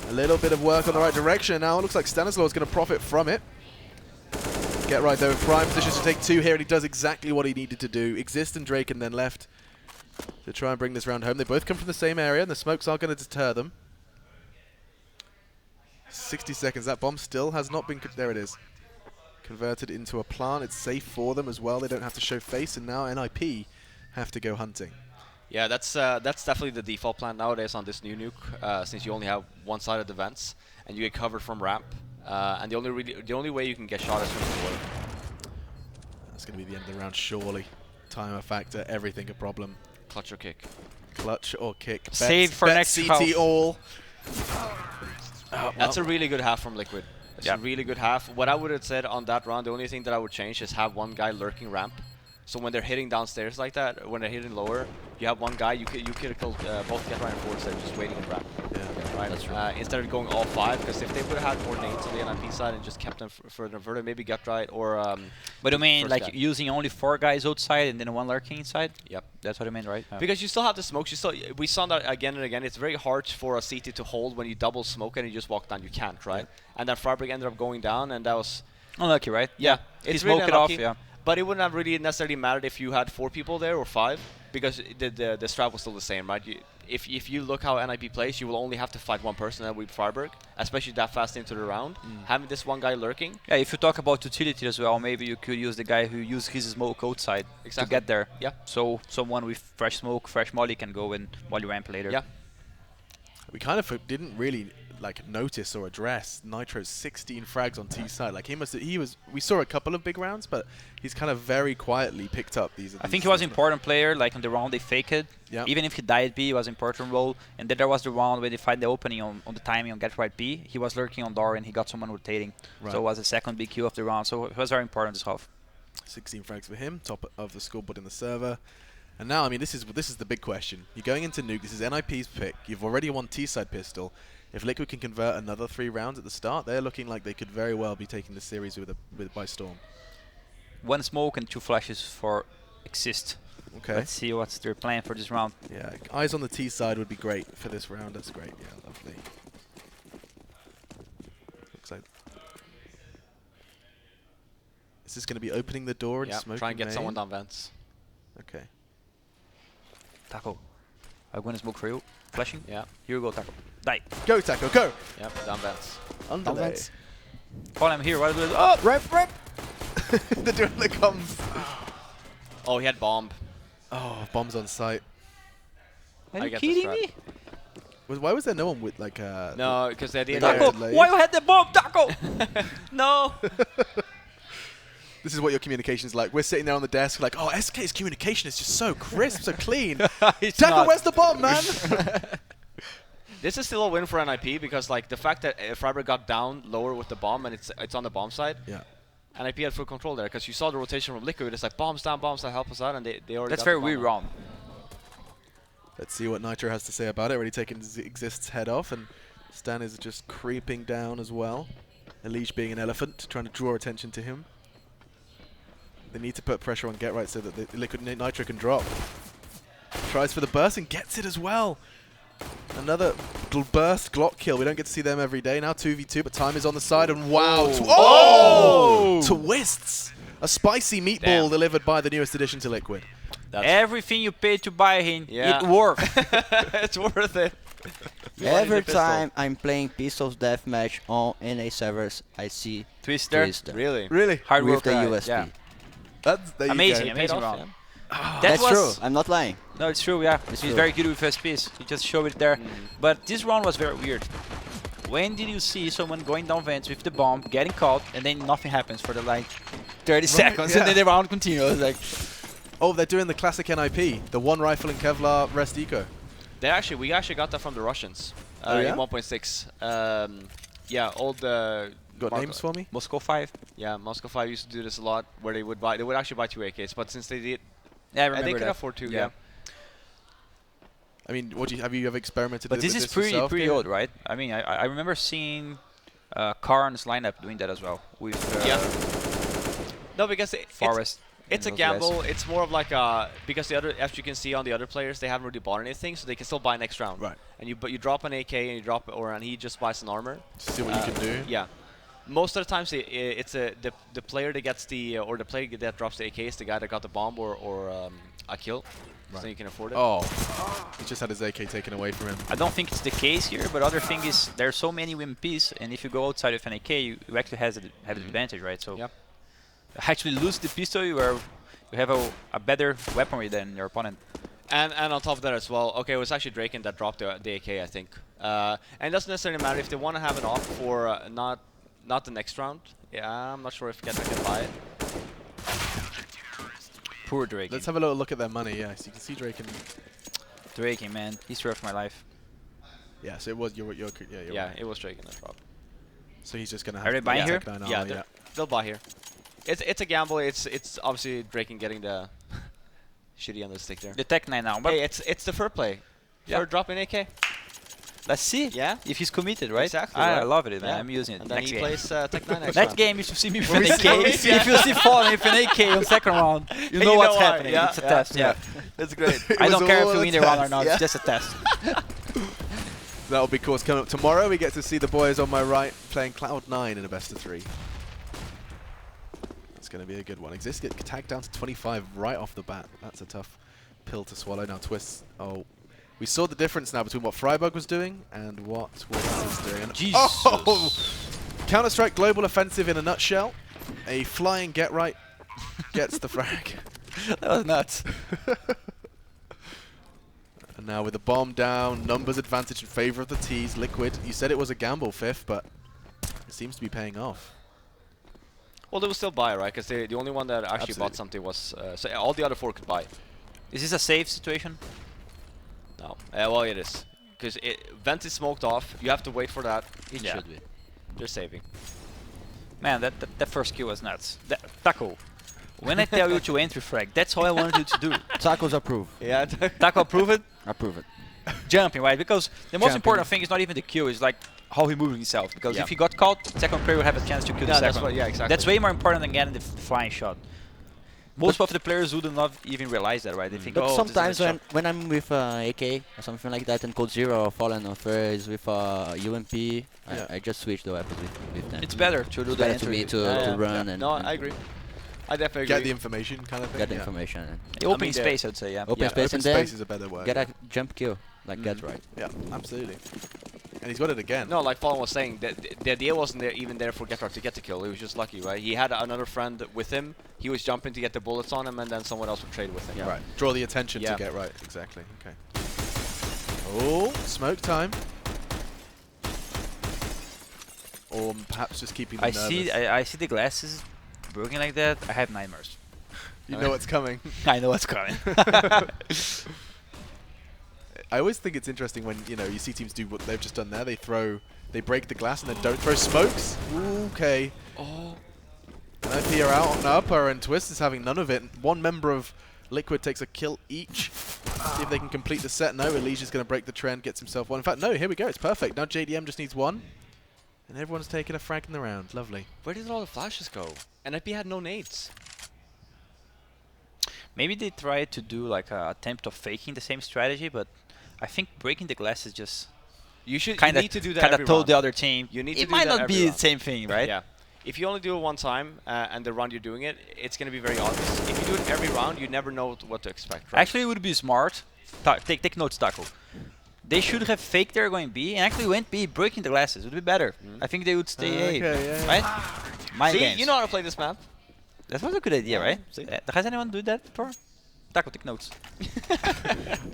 A: a little bit of work on the right direction. Now it looks like Stanislaw is going to profit from it. Get right there in prime positions to take 2 here, and he does exactly what he needed to do. Exist and Drake and then left to try and bring this round home. They both come from the same area, and the smokes are going to deter them. 60 seconds. That bomb still has not been... There it is. Converted into a plant. It's safe for them as well. They don't have to show face, and now NIP have to go hunting.
B: Yeah, that's definitely the default plan nowadays on this new nuke, since you only have one-sided events and you get covered from ramp, and the only way you can get shot is from the water.
A: That's going to be the end of the round, surely. Timer factor, everything a problem.
B: Clutch or kick.
A: Clutch or kick.
C: Save for
A: bet
C: next
A: CT
C: half.
A: all.
B: That's a really good half from Liquid. It's a really good half. What I would have said on that round, the only thing that I would change is have one guy lurking ramp. So when they're hitting downstairs like that, when they're hitting lower, you have one guy, you could kill both get right and forward instead of just waiting and ramp.
A: Yeah,
B: Right?
D: That's right.
B: Instead of going all 5, because if they would have had more nades on the NIP side and just kept them further and further, maybe gut right or...
C: But you mean
B: first
C: like
B: guy.
C: using only 4 guys outside and then 1 lurking inside?
B: Yep.
C: That's what I mean, right?
B: Because you still have the smokes. We saw that again and again. It's very hard for a CT to hold when you double smoke and you just walk down. You can't, right? And then Freiburg ended up going down, and that was...
C: Unlucky, right?
B: Yeah.
C: He
B: It's really
C: smoked it off,
B: unlucky.
C: yeah.
B: But it wouldn't have really necessarily mattered if you had 4 people there or 5, because the strat was still the same, right? If you look how NIP plays, you will only have to fight one person with Freiburg, especially that fast into the round. Having this one guy lurking.
C: Yeah, if you talk about utility as well, maybe you could use the guy who used his smoke outside to get there.
B: Yeah.
C: So someone with fresh smoke, fresh molly can go and molly ramp later.
B: Yeah.
A: We kind of didn't really like notice or address Nitro's 16 frags on T side. Like we saw a couple of big rounds, but he's kind of very quietly picked up these.
C: I think he was an important player. Like on the round they faked it.
A: Yeah.
C: Even if he died B, he was an important role. And then there was the round where they find the opening on the timing on get right B. He was lurking on door and he got someone rotating.
A: Right.
C: So it was the second big kill of the round. So it was very important this half.
A: 16 frags for him, top of the scoreboard in the server. And now, I mean, this is the big question. You're going into Nuke. This is NIP's pick. You've already won T-side pistol. If Liquid can convert another 3 rounds at the start, they're looking like they could very well be taking the series by storm.
C: 1 smoke and 2 flashes for Exist.
A: Okay.
C: Let's see what's their plan for this round.
A: Yeah, eyes on the T side would be great for this round. That's great. Yeah, lovely. Looks like. Is this going to be opening the door and
B: Yeah.
A: smoking
B: Try and get
A: main?
B: someone down vents.
A: Okay.
C: Taco, I'm going to smoke for you. Flashing.
B: Yeah.
C: Here you go, Taco. Die.
A: Go, Taco, go!
B: Yep. Down vents.
A: Underlay.
C: Paul, I'm here. What do I do? Oh!
A: Rep! They're doing the comms.
B: Oh, he had bomb.
A: Oh, bombs on site.
C: Are
B: I
C: you
B: get the
C: kidding
B: strat.
C: me?
A: Why was there no one with like
B: No, because they didn't.
A: Taco.
C: Taco,
A: delayed.
C: why you had the bomb, Taco?
B: No.
A: This is what your communication's like. We're sitting there on the desk like, oh, SK's communication is just so crisp, so clean.
B: It's
A: Taco,
B: not.
A: where's the bomb, man?
B: This is still a win for NIP because like the fact that Freiburg got down lower with the bomb and it's on the bomb side.
A: Yeah.
B: NIP had full control there because you saw the rotation from Liquid. It's like bombs down, help us out, and they already.
C: That's
B: got
C: very
B: the bomb
C: weird
B: out.
C: round.
A: Let's see what Nitro has to say about it. Already taken Exist's head off, and Stan is just creeping down as well. Elige being an elephant, trying to draw attention to him. They need to put pressure on Get Right so that the Liquid Nitro can drop. Tries for the burst and gets it as well. Another burst Glock kill. We don't get to see them every day now. 2v2, but time is on the side, and wow. Twists! A spicy meatball delivered by the newest addition to Liquid.
C: Everything you paid to buy him,
B: Yeah.
C: it worked.
B: It's worth it.
D: Every time I'm playing Pistols Deathmatch on NA servers, I see
C: Twister.
B: Really?
A: Really?
C: Hard
D: with
C: work,
D: the
C: right,
D: USP.
C: yeah.
A: There you
C: Amazing,
A: go.
C: amazing
B: Paid off,
C: round.
B: yeah.
D: That's true. I'm not lying.
C: No, it's true, yeah.
D: It's
C: He's
D: true.
C: very good with SPs. He just showed it there. But this round was very weird. When did you see someone going down vents with the bomb, getting caught, and then nothing happens for the like 30 seconds,
A: yeah.
C: and then the round continues? Like,
A: Oh, they're doing the classic NIP. The one rifle in Kevlar, rest eco.
B: We actually got that from the Russians
A: yeah?
B: in 1.6. Yeah, all the
A: Got names for me?
C: Moscow 5.
B: Yeah, Moscow 5 used to do this a lot, where they would actually buy 2 AKs, but since they did,
C: Yeah, I
B: and
C: remember
B: they could
C: that.
B: afford 2. Yeah.
A: I mean, have you ever experimented
C: But
A: with
C: this is
A: this yourself,
C: pretty
A: David?
C: old, right? I mean, I remember seeing Karn's lineup doing that as well with
B: No, because
C: Forest.
B: it's a
C: and those guys.
B: gamble. It's more of like because the other, as you can see on the other players, they haven't really bought anything, so they can still buy next round.
A: Right.
B: And you drop an AK and you drop and he just buys an armor.
A: See what you can do.
B: Yeah. Most of the times it's the player that gets or the player that drops the AK is the guy that got the bomb or a kill. So you can afford it.
A: Oh, he just had his AK taken away from him.
C: I don't think it's the case here, but other thing is there are so many WMPs, and if you go outside of an AK, you actually have an advantage, right? So
B: Yep.
C: actually lose the pistol, you have a better weaponry than your opponent.
B: And on top of that as well, okay, it was actually Draken that dropped the AK, I think. And it doesn't necessarily matter if they want to have it off for not the next round. Yeah, I'm not sure if Getter can buy it.
C: Poor Drake.
A: Let's have a little look at their money. Yeah, so you can see Drake and
C: Drake, man, he's worth my life.
A: yeah. So it was you're
B: Yeah,
A: right.
B: it was Draken that dropped.
A: So he's just gonna
C: Are
A: have
C: they
A: to
C: buying here?
A: Tech 9
B: Yeah,
A: armor,
B: they'll buy here. It's a gamble. It's obviously Draken getting the shitty on the stick there.
C: The Tech 9 now, but
B: Hey, it's the first play.
C: Yeah.
B: For dropping AK.
C: let's see.
B: Yeah.
C: If he's committed, right?
B: Exactly,
C: I
B: right.
C: love it, man.
B: Yeah.
C: I'm using it.
B: And then
C: Next
B: he
C: game.
B: plays Tech 9 next
C: Next
B: round.
C: game, if you see me with
B: We'll
C: an
B: see.
C: AK,
B: Yeah.
C: if you see Fallen with an AK on second round, you know
B: You
C: what's
B: know why,
C: happening.
B: yeah,
C: It's a
B: yeah,
C: test, yeah.
B: That's great.
C: I
A: was
C: don't care if
A: all
C: you
A: a
C: win the round or
A: test,
C: not,
A: yeah.
C: it's just a test.
A: That'll be, of course, coming up tomorrow. We get to see the boys on my right playing Cloud9 in a best of 3. It's going to be a good one. Exist get tagged down to 25 right off the bat. That's a tough pill to swallow. Now Twists. Oh, we saw the difference now between what Freiburg was doing and what Twists is doing. And
C: Jesus.
A: Oh! Counter-Strike Global Offensive in a nutshell. A flying get right gets the frag.
C: That was nuts.
A: And now with the bomb down, numbers advantage in favor of the T's. Liquid, you said it was a gamble, Fifth, but it seems to be paying off.
B: Well, they will still buy, right? Because the only one that actually bought something was... so all the other 4 could buy.
C: Is this a safe situation?
B: No. Well, it is. Because Vent is smoked off. You have to wait for that.
D: It
C: Yeah.
D: should be.
B: They're saving.
C: Man, that first kill was nuts. Taco, when I tell you to entry frag, that's all I wanted you to do.
D: Tacos approve.
B: Yeah.
C: Taco approve it,
D: Approve it.
C: jumping, right? Because the most
A: Jumping.
C: important thing is not even the kill, it's like how he moved himself. Because
B: Yeah.
C: if he got caught, second player would have a chance to kill the
B: Yeah, that's
C: second.
B: what, yeah, exactly.
C: That's way more important than getting the flying shot. Most of the players would not even realize that, right? They think,
D: But
C: oh, this is a
D: sometimes
C: shot.
D: when I'm with AK or something like that and Code Zero or Fallen or is with UMP,
A: Yeah.
D: I just switch the weapons with them.
C: It's better to do
D: It's
C: the
D: better to
C: entry.
D: me to
B: Yeah.
D: run and
B: No,
D: and
B: I agree. I definitely
A: Get
B: agree.
A: the information kind of thing.
D: get the
A: yeah.
D: information. And
C: Opening
B: I mean,
C: space, I'd say, yeah.
D: open
A: Yeah,
D: space
A: open
D: and then
A: space is a better word.
D: get a jump kill. Like that's right.
A: Yeah, absolutely. And he's got it again.
B: No, like Fallen was saying, the idea wasn't there even there for Getrag to get the kill. He was just lucky, right? He had another friend with him. He was jumping to get the bullets on him, and then someone else would trade with him.
A: Right. Draw the attention
B: Yeah.
A: to get right. Exactly. Okay. Oh, smoke time. Or perhaps just keeping them nervous.
C: I see the glasses broken like that. I have nightmares.
A: You know what's coming.
C: I know what's coming.
A: I always think it's interesting when you see teams do what they've just done there. They break the glass and then don't throw smokes. Okay.
B: Oh.
A: And IP are out on upper, and Twist is having none of it. One member of Liquid takes a kill each. See if they can complete the set. No, Elijah's going to break the trend, gets himself one. In fact, no, here we go. It's perfect. Now JDM just needs one. And everyone's taking a frag in the round. Lovely.
B: Where did all the flashes go? NIP had no nades.
C: Maybe they tried to do like a attempt of faking the same strategy, but I think breaking the glass is just
B: You
C: kind
B: need to do that
C: of
B: every
C: told
B: round.
C: the other team.
B: You need to
C: it
B: do
C: might
B: that
C: not
B: every
C: be the
B: round.
C: same thing, right?
B: Yeah. If you only do it one time and the round you're doing it, it's going to be very obvious. If you do it every round, you never know what to expect. Right?
C: Actually, it would be smart. Take notes, Taco. They should have faked they're going B and actually went B, breaking the glasses. It would be better. I think they would stay A.
A: Okay, yeah.
C: Right? Mind
B: See,
C: games.
B: you know how to play this map.
C: That was a good idea,
B: Yeah,
C: right?
B: see?
C: Has anyone do that before? Taco, take notes.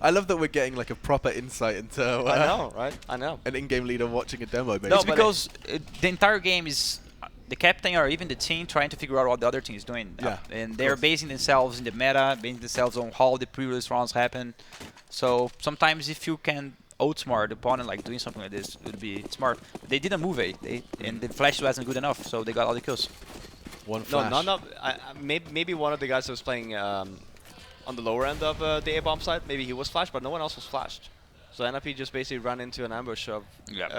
A: I love that we're getting like a proper insight into
B: I know, right? I know.
A: an in-game leader watching a demo. Basically.
C: No,
B: but
C: because the entire game is the captain or even the team trying to figure out what the other team is doing.
A: Yeah,
C: And
A: of
C: they're
A: course.
C: basing themselves in the meta, basing themselves on how the previous rounds happen. So sometimes if you can outsmart the opponent like doing something like this, it would be smart. They didn't move A, and the flash wasn't good enough, so they got all the kills.
A: One
B: No,
A: flash.
B: none of. Maybe one of the guys that was playing on the lower end of the A bomb side, maybe he was flashed, but no one else was flashed. So NIP just basically ran into an ambush of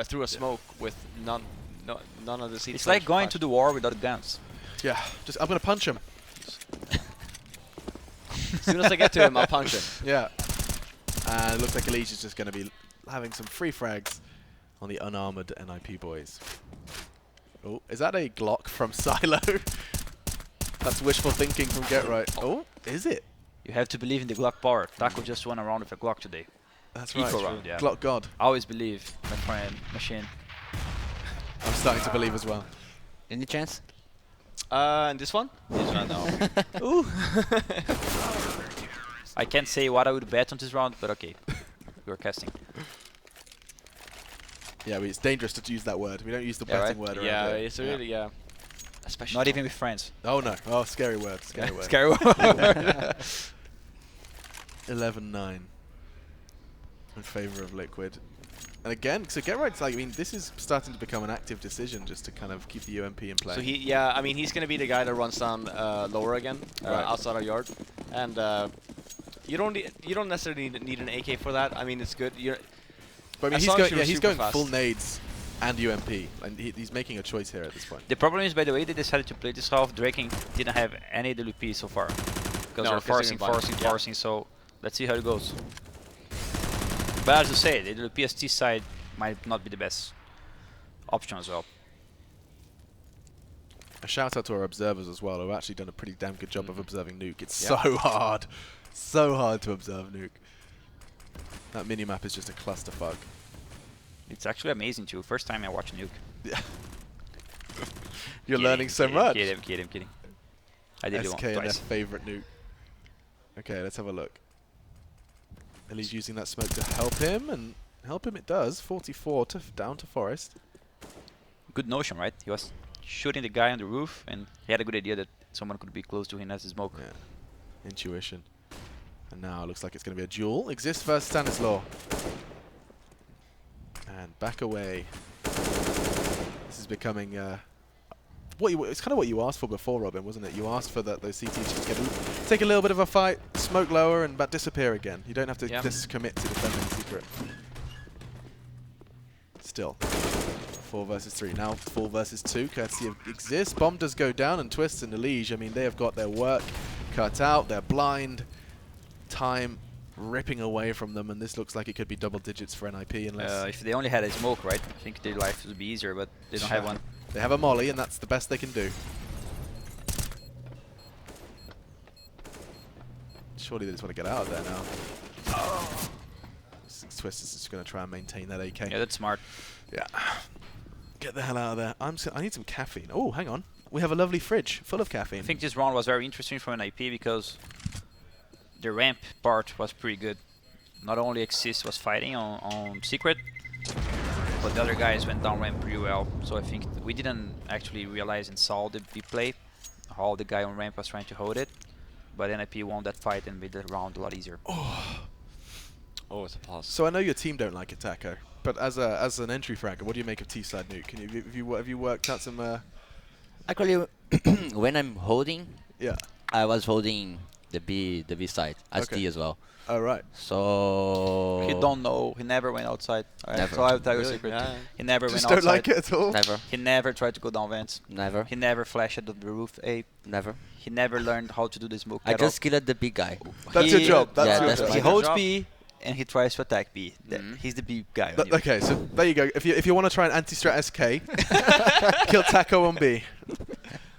B: through a smoke with none of the CT.
C: It's like going to the war without guns.
A: Yeah, I'm gonna punch him.
B: As soon as I get to him, I'll punch him.
A: Yeah. And it looks like Elise is just gonna be having some free frags on the unarmored NIP boys. Oh, is that a Glock from Silo? That's wishful thinking from Get Right. Oh, is it?
C: You have to believe in the Glock power. Taco just won a round with a Glock today.
A: That's
C: Eco
A: right.
C: round, yeah.
A: Glock God.
C: Always believe, my friend, machine.
A: I'm starting to believe as well.
D: Any chance?
B: And this one?
C: This one, no. Ooh. I can't say what I would bet on this round, but okay. We're casting.
A: Yeah, it's dangerous to use that word. We don't use the betting word around
B: Yeah,
A: here.
B: it's really especially
C: Not even with friends.
A: Oh no. Oh, scary word. Scary word.
C: Scary word.
A: 11-9 in favor of Liquid. And again, so Get Right's like, I mean, this is starting to become an active decision just to kind of keep the UMP in play.
B: So I mean, he's gonna be the guy that runs down lower again,
A: Right.
B: outside our yard, and you don't necessarily need an AK for that. I mean, it's good.
A: But I mean,
B: as
A: he's
B: long as
A: going,
B: you're
A: he's
B: super
A: going
B: fast.
A: full nades and UMP, and he's making a choice here at this point.
C: The problem is, by the way, they decided to play this half. Draking didn't have any WP so far. Because
B: No,
C: they're
B: 'cause they're
C: forcing,
B: in blind.
C: so let's see how it goes. But as you say, the WPST side might not be the best option as well.
A: A shout out to our observers as well, who've actually done a pretty damn good job of observing Nuke. It's
B: Yeah.
A: so hard to observe Nuke. That minimap is just a clusterfuck.
C: It's actually amazing too. First time I watch Nuke.
A: Yeah. You're learning so much.
C: Kidding. I did it once,
A: SK and their
C: twice.
A: favorite Nuke. Okay, let's have a look. Ellie's using that smoke to help him, and help him it does. 44 down to Forest.
C: Good notion, right? He was shooting the guy on the roof, and he had a good idea that someone could be close to him as a smoke.
A: Yeah. Intuition. And now it looks like it's going to be a duel. Exist versus Stanislaw. And back away. This is becoming it's kind of what you asked for before, Robin, wasn't it? You asked for that those CTs to take a little bit of a fight, smoke lower, and disappear again. You don't have to just commit to defending the secret. Still, 4 versus 3. Now 4 versus 2, courtesy of Exist. Bomb does go down, and Twist and Elige, I mean, they have got their work cut out. They're blind. Time ripping away from them, and this looks like it could be double digits for NIP unless
C: If they only had a smoke, right? I think their life would be easier, but they don't have one.
A: they have a molly, and that's the best they can do. Surely they just want to get out of there now. Twist is just going to try and maintain that AK.
C: Yeah, that's smart.
A: Yeah. Get the hell out of there. I need some caffeine. Oh, hang on. We have a lovely fridge full of caffeine.
C: I think this round was very interesting for NIP because the ramp part was pretty good. Not only Exist was fighting on Secret, but the other guys went down ramp pretty well. So I think we didn't actually realize and saw the B play, how the guy on ramp was trying to hold it. But NIP won that fight and made the round a lot easier.
B: Oh, it's a pause.
A: So I know your team don't like it, Taco, but as an entry fragger, what do you make of T-side nuke? Can have you worked out some?
D: Actually, when I'm holding,
A: Yeah.
D: I was holding the B side as
A: Okay.
D: T as well.
A: Oh right.
D: So
C: He don't know. He never went outside.
D: Never.
C: So I'll tell you a
B: Really?
C: secret.
B: Yeah.
C: He never
A: Just
C: went
A: don't
C: outside.
A: like it at all.
D: never,
C: He never tried to go down vents.
D: never,
C: He never flashed at the roof A.
D: never.
C: He never learned how to do the smoke
D: I
C: at all.
D: just killed the big guy.
A: That's your job. That's
D: Yeah,
A: your
D: that's
A: job.
C: He
B: my
C: holds
B: job.
C: B, and he tries to attack B. He's the B guy. On
A: Okay, so there you go. If you want to try an anti-strat SK, kill Taco on B.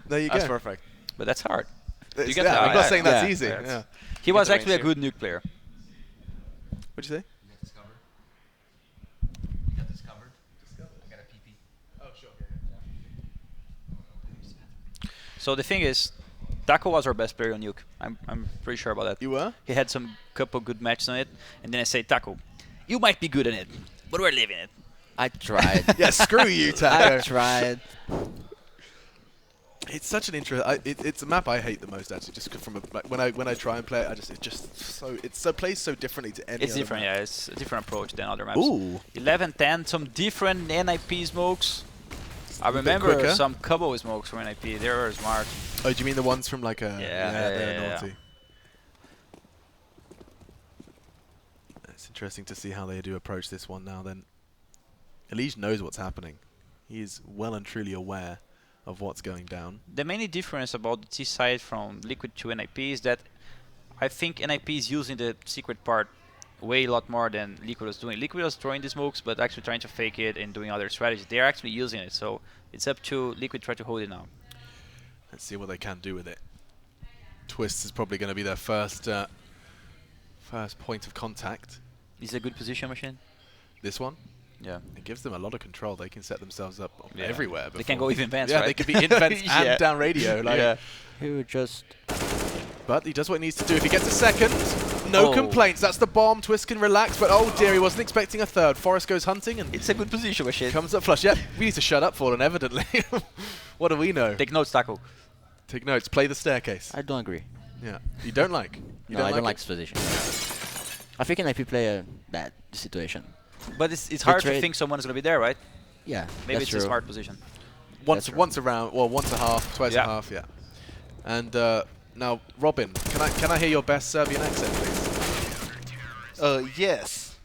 A: There you go.
B: That's perfect.
C: But that's hard.
B: You get
A: I'm not saying that's
C: yeah.
A: easy.
C: Yeah.
A: Yeah.
C: He was
B: the
C: actually a
B: range
C: good nuke player.
A: What'd you say?
C: So the thing is, Taco was our best player on nuke. I'm pretty sure about that.
A: You were?
C: He had some couple good matches on it, and then I say, Taco, you might be good in it, but we're leaving it.
D: I tried.
A: Yeah, screw you, Taco.
D: I tried.
A: It's such an it's a map I hate the most actually. Just from when I try and play it, it's plays so differently to any.
C: It's
A: other
C: different,
A: map.
C: yeah. It's a different approach than other maps.
A: Ooh.
C: 11-10, some different NIP smokes. I
A: bit
C: remember
A: quicker.
C: some couple smokes from NIP. They were smart.
A: Oh, do you mean the ones from like a? They're
C: yeah.
A: naughty. It's interesting to see how they do approach this one now. Then, Elige knows what's happening. He is well and truly aware of what's going down.
C: The main difference about the T side from Liquid to NIP is that I think NIP is using the secret part way a lot more than Liquid was doing. Liquid was throwing the smokes, but actually trying to fake it and doing other strategies. They're actually using it, so it's up to Liquid try to hold it now.
A: Let's see what they can do with it. Twist is probably going to be their first point of contact.
C: Is it a good position, Machine?
A: This one?
C: Yeah.
A: It gives them a lot of control. They can set themselves up
C: Yeah.
A: everywhere.
C: They can go even vents,
A: yeah,
C: right?
A: they could be in vents
C: Yeah.
A: and down radio. Like,
C: Yeah.
D: He would just.
A: But he does what he needs to do. If he gets a second, no
C: Oh.
A: complaints. That's the bomb. Twist can relax, but oh dear, he wasn't expecting a third. Forrest goes hunting and
C: It's a good position, Machine.
A: comes up flush. Yeah, we need to shut up, Fallen, evidently. What do we know?
C: Take notes, Taco.
A: Take notes. Play the staircase.
D: I don't agree.
A: Yeah. You don't like? You
D: No, I don't
A: it?
D: like this position. I think NIP play a bad situation.
C: But it's hard to
D: trade-
C: think someone is going to be there, right?
D: Yeah,
C: Maybe
D: that's
C: it's
D: true.
C: a smart position.
A: Once
D: That's right.
A: once around, well, once a half, twice a
C: Yeah.
A: half, yeah. And now, Robin, can I hear your best Serbian accent, please?
E: Yes.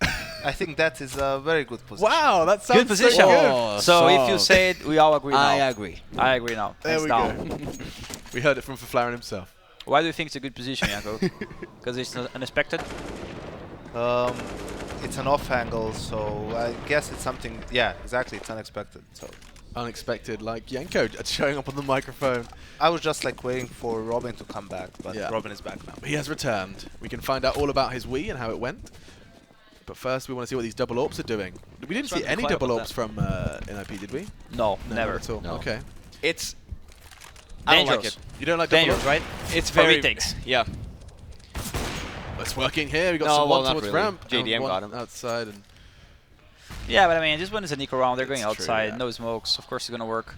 E: I think that is a very good position.
A: Wow, that sounds
C: Good position.
A: so good.
D: Oh,
C: So if you
D: so-
C: say it, we all agree now.
D: I agree.
C: I agree now.
A: There
C: Hands
A: we
C: down.
A: go. We heard it from Faflaren himself.
C: Why do you think it's a good position, Janko? Because it's not unexpected?
E: It's an off angle, so I guess it's something. Yeah, exactly. It's unexpected. So
A: Unexpected, like Yanko showing up on the microphone.
E: I was just like waiting for Robin to come back, but
A: Yeah.
E: Robin is back now.
A: He has returned. We can find out all about his Wii and how it went. But first, we want to see what these double AWPs are doing. We didn't
C: Trying
A: see
C: to
A: any
C: climb
A: double
C: up on
A: AWPs from NIP, did we?
C: No,
A: No,
C: never.
A: not at all.
D: No.
A: Okay.
B: It's I don't like
C: Dangerous.
B: it.
A: You don't like double
C: Dangerous,
A: AWPs?
C: right?
B: It's
C: For
B: very
C: retakes.
B: Yeah.
A: It's working here. We got
B: No,
A: some
B: well,
A: one
B: not
A: towards
B: really.
A: ramp. and
B: JDM
A: one
B: got him.
A: outside. And
C: Yeah, but I mean, this one is a nick around. They're going
A: It's true,
C: outside.
A: yeah.
C: No smokes. Of course, it's going to work.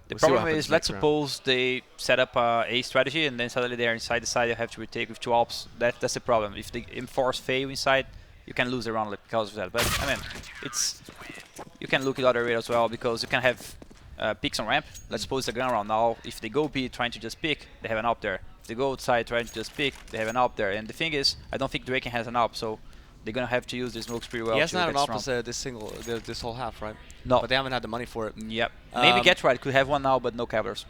C: The
A: We'll see what
C: problem
A: happens
C: is, let's
A: next round.
C: suppose they set up a strategy and then suddenly they're inside the side. You have to retake with two AWPs. That's the problem. If they enforce fail inside, you can lose the round because of that. But I mean, you can look at other way as well because you can have picks on ramp. Let's suppose it's a gun round now. If they go B trying to just pick, they have an AWP there. If they go outside trying to just pick, they have an AWP there. And the thing is, I don't think Draken has an AWP, so they're gonna have to use the smokes pretty well.
B: He hasn't
C: to
B: had an
C: get this round.
B: opposite this whole half, right?
C: No.
B: But they haven't had the money for it.
C: Yep. Maybe
B: Um,
C: Get Right could have one now, but no Cavaliers.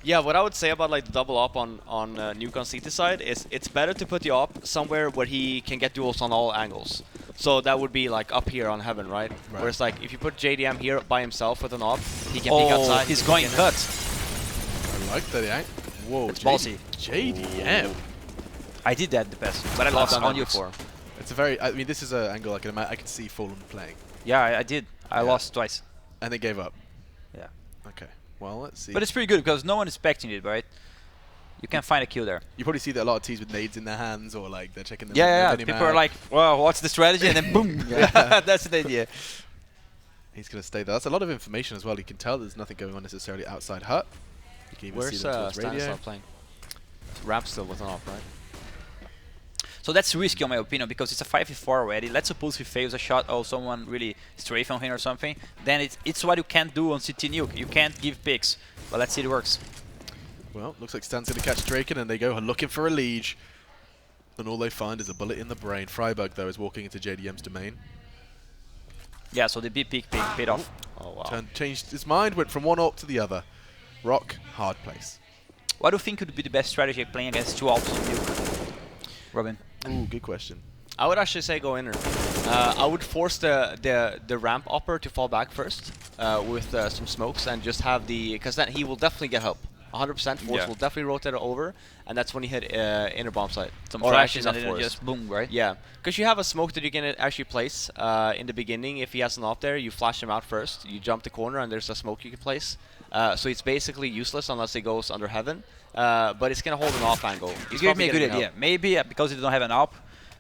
B: Yeah, what I would say about like the double up on Nuke on CT side is it's better to put the op somewhere where he can get duels on all angles. So that would be like up here on Heaven, right?
A: Right.
B: Whereas like if you put JDM here by himself with an op, he can peek outside.
C: he's
B: he
C: going
B: can-
C: cut.
A: I like that, yeah. Whoa,
C: It's ballsy.
A: JDM.
C: I did that the best, but I lost
B: done
C: on
B: that
C: you
B: before.
A: It's a very. I mean, this is an angle I can see Fallen playing,
C: Yeah, I did. I
A: Yeah.
C: lost twice.
A: and they gave up.
C: Yeah.
A: Okay. Well, let's see.
C: But it's pretty good because no one is expecting it, right? You can find a kill there.
A: You probably see that a lot of teams with nades in their hands, or like they're checking them.
C: Yeah. People are like, well, what's the strategy? And then boom.
A: Yeah.
C: That's the idea.
A: He's gonna stay there. That's a lot of information as well. You can tell there's nothing going on necessarily outside hut. You can even
B: Where's
A: see them towards radio.
B: Stanislav playing? Ramp still with an op, right?
C: So that's risky, in my opinion, because it's a 5v4 already. Let's suppose he fails a shot or someone really strafe on him or something. Then it's what you can't do on CT Nuke. You can't give picks. But let's see if it works.
A: Well, looks like Stan's going to catch Draken, and they go looking for a Liege. And all they find is a bullet in the brain. Freiburg, though, is walking into JDM's domain.
C: Yeah, so the B pick paid off.
B: Oh wow.
A: Changed his mind, went from one AWP to the other. Rock, hard place.
C: What do you think would be the best strategy playing against two AWPs on Nuke? Robin?
A: Ooh, good question.
B: I would actually say go inner. I would force the ramp upper to fall back first with some smokes and just have the, because then he will definitely get help. 100% force will definitely rotate it over, and that's when you hit inner bomb site.
C: Some
B: or
C: flashes
B: actually
C: and
B: not
C: then
B: force.
C: just boom, right?
B: Yeah, because you have a smoke that you can actually place in the beginning. If he has an op there, you flash him out first. You jump the corner, and there's a smoke you can place. So it's basically useless unless he goes under heaven. But it's gonna hold an off angle.
C: You gave me a good idea. Maybe because they don't have an op,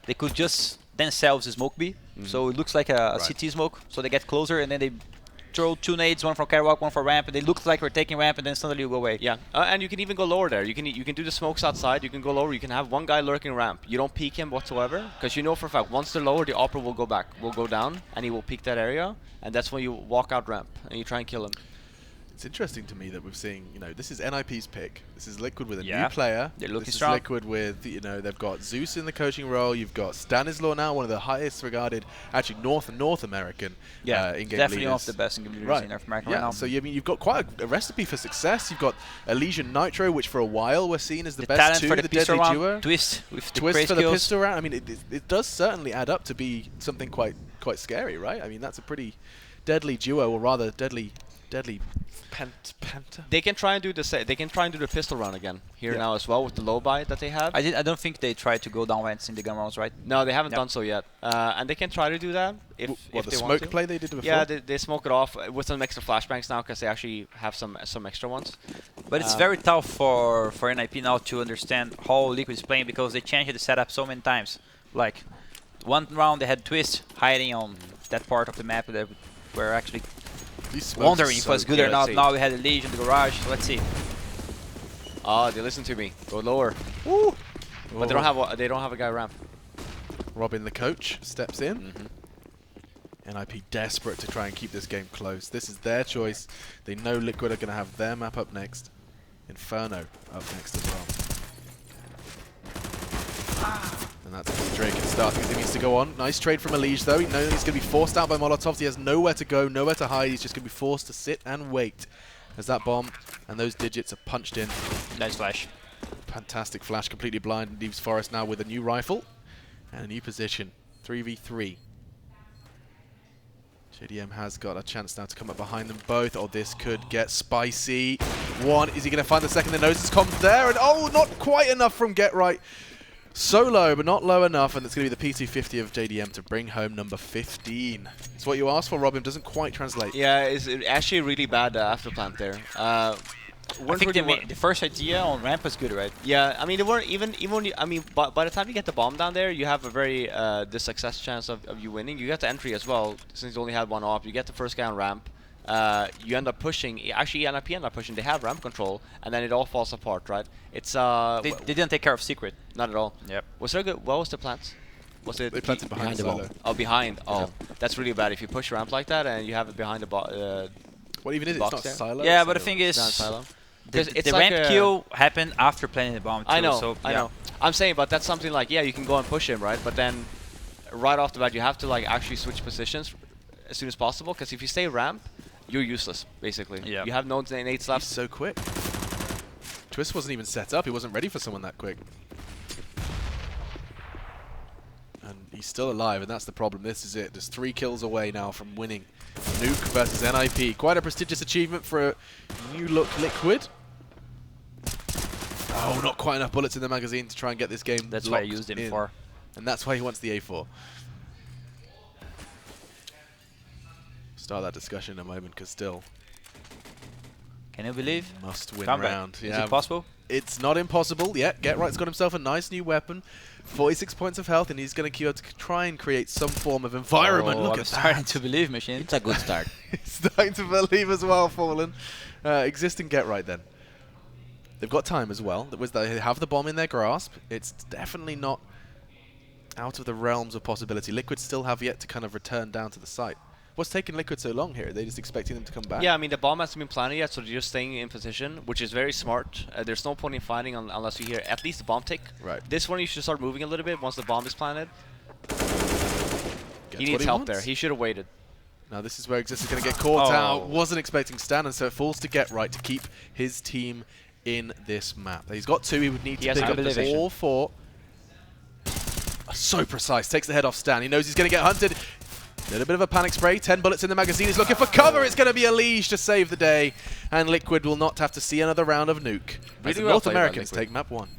C: they could just themselves smoke B. So it looks like a CT smoke. So they get closer and then they throw 2 nades, one for catwalk, one for ramp, and they look like we're taking ramp, and then suddenly you go away.
B: Yeah, and you can even go lower there. You can do the smokes outside. You can go lower. You can have one guy lurking ramp. You don't peek him whatsoever, because you know for a fact once they're lower, the opera will go back, will go down, and he will peek that area, and that's when you walk out ramp and you try and kill him.
A: It's interesting to me that we're seeing, you know, this is NIP's pick. This is Liquid with a
C: Yeah.
A: new player.
C: They're looking
A: this
C: strong.
A: is Liquid with, you know, they've got Zeus in the coaching role. You've got Stanislaw now, one of the highest regarded, actually North American in-game
C: definitely
A: leaders.
C: one of the best in-game leaders
A: Right.
C: in North America
A: Yeah,
C: right now.
A: so I mean, you've got quite a recipe for success. You've got Elysian Nitro, which for a while we're seen as the best
C: talent
A: two,
C: for the pistol
A: deadly
C: round,
A: duo.
C: Twist with the
A: Twist
C: crazy
A: for the
C: kills.
A: pistol round. I mean, it does certainly add up to be something quite scary, right? I mean, that's a pretty deadly duo, or rather deadly penta.
B: They can try and do the they can try and do the pistol run again here now as well with the low buy that they have.
C: I don't think they tried to go downwards in the gun rounds, right?
B: No, they haven't done so yet, and they can try to do that if
A: What,
B: if
A: the
B: they want
A: smoke
B: to.
A: play they did before?
B: Yeah, they smoke it off with some extra flashbangs now because they actually have some extra ones.
C: But it's very tough for NIP now to understand how Liquid is playing because they changed the setup so many times. Like, one round they had Twist hiding on that part of the map that were actually
A: These smokes
C: wondering
A: are
C: if it
A: so
C: was good
A: good.
C: or not.
B: see.
C: Now we had a Legion in the garage. So let's see.
B: Oh, they listen to me. Go lower. Woo! But they don't have a guy ramp.
A: Robin, the coach, steps in. NIP desperate to try and keep this game close. This is their choice. They know Liquid are going to have their map up next. Inferno up next as well. And that's Drake starting as he needs to go on. Nice trade from Elige though. He knows he's going to be forced out by Molotovs. He has nowhere to go, nowhere to hide. He's just going to be forced to sit and wait as that bomb and those digits are punched in.
C: Nice flash.
A: Fantastic flash, completely blind. Leaves Forest now with a new rifle and a new position. 3v3. JDM has got a chance now to come up behind them both. Oh, this could get spicy. One, is he going to find the second? The noses comes there, and oh, not quite enough from Get Right. So low, but not low enough, and it's going to be the P250 of JDM to bring home number 15. It's what you asked for, Robin. Doesn't quite translate.
B: Yeah, it's actually really bad after plant there.
C: I think the first idea on ramp was good, right?
B: Yeah, I mean, they weren't even I mean, by the time you get the bomb down there, you have a very the success chance of you winning. You get the entry as well, since you only had one op. You get the first guy on ramp. You end up pushing. Actually, NIP end up pushing. They have ramp control, and then it all falls apart, right? It's
C: They didn't take care of secret.
B: not at all.
C: Yep.
B: Was there good? What was the plant? Was it?
A: They planted behind the
D: the
A: silo.
B: Oh, behind. Oh, that's really bad. If you push ramp like that and you have it behind the
A: What even is it? It's
B: box
A: not
B: there.
A: silo.
C: Yeah,
A: it's
C: but the
A: silo.
C: thing is,
B: silo.
C: the
B: it's like
C: ramp kill happened after planting the bomb too.
B: I know,
C: So,
B: I
C: yeah.
B: know. I'm saying, but that's something like, yeah, you can go and push him, right? But then, right off the bat, you have to like actually switch positions as soon as possible. Because if you stay ramp, you're useless, basically.
C: Yeah.
B: You have no nades
A: He's
B: left.
A: so quick. Twist wasn't even set up. He wasn't ready for someone that quick. And he's still alive, and that's the problem. This is it. There's 3 kills away now from winning. Nuke versus NIP. Quite a prestigious achievement for a new look Liquid. Oh, not quite enough bullets in the magazine to try and get this game
C: That's what I
A: locked
C: used him
A: in.
C: for.
A: And that's why he wants the A4. Start that discussion in a moment, because still
C: Can you believe?
A: must win
C: Comeback.
A: round.
C: Is it possible?
A: It's not impossible yet. Get Right's got himself a nice new weapon, 46 points of health, and he's going to try and create some form of environment.
C: Oh,
A: Look
C: I'm
A: at
C: starting
A: that.
C: to believe, Machine.
D: It's a good start.
A: Starting to believe as well, Fallen. Existing Get Right then. They've got time as well. They have the bomb in their grasp. It's definitely not out of the realms of possibility. Liquid still have yet to kind of return down to the site. What's taking Liquid so long here? Are they just expecting them to come back?
B: Yeah, I mean, the bomb hasn't been planted yet, so they're just staying in position, which is very smart. There's no point in fighting unless you hear at least the bomb tick.
A: Right.
B: This one, you should start moving a little bit once the bomb is planted.
A: Gets
B: He
A: what
B: needs help
A: wants.
B: there. He should have waited.
A: Now this is where Exist is going to get caught out.
C: Oh.
A: Wasn't expecting Stan, and so it falls to Get Right to keep his team in this map. He's got 2. He would need
B: He
A: to
B: has
A: pick
B: a
A: up
B: good position.
A: all 4. so precise. Takes the head off Stan. He knows he's going to get hunted. A little bit of a panic spray. 10 bullets in the magazine. He's looking for cover. It's going to be a Liege to save the day. And Liquid will not have to see another round of Nuke.
B: Really
A: As the
B: well
A: North
B: played by
A: Americans
B: Liquid.
A: take map 1.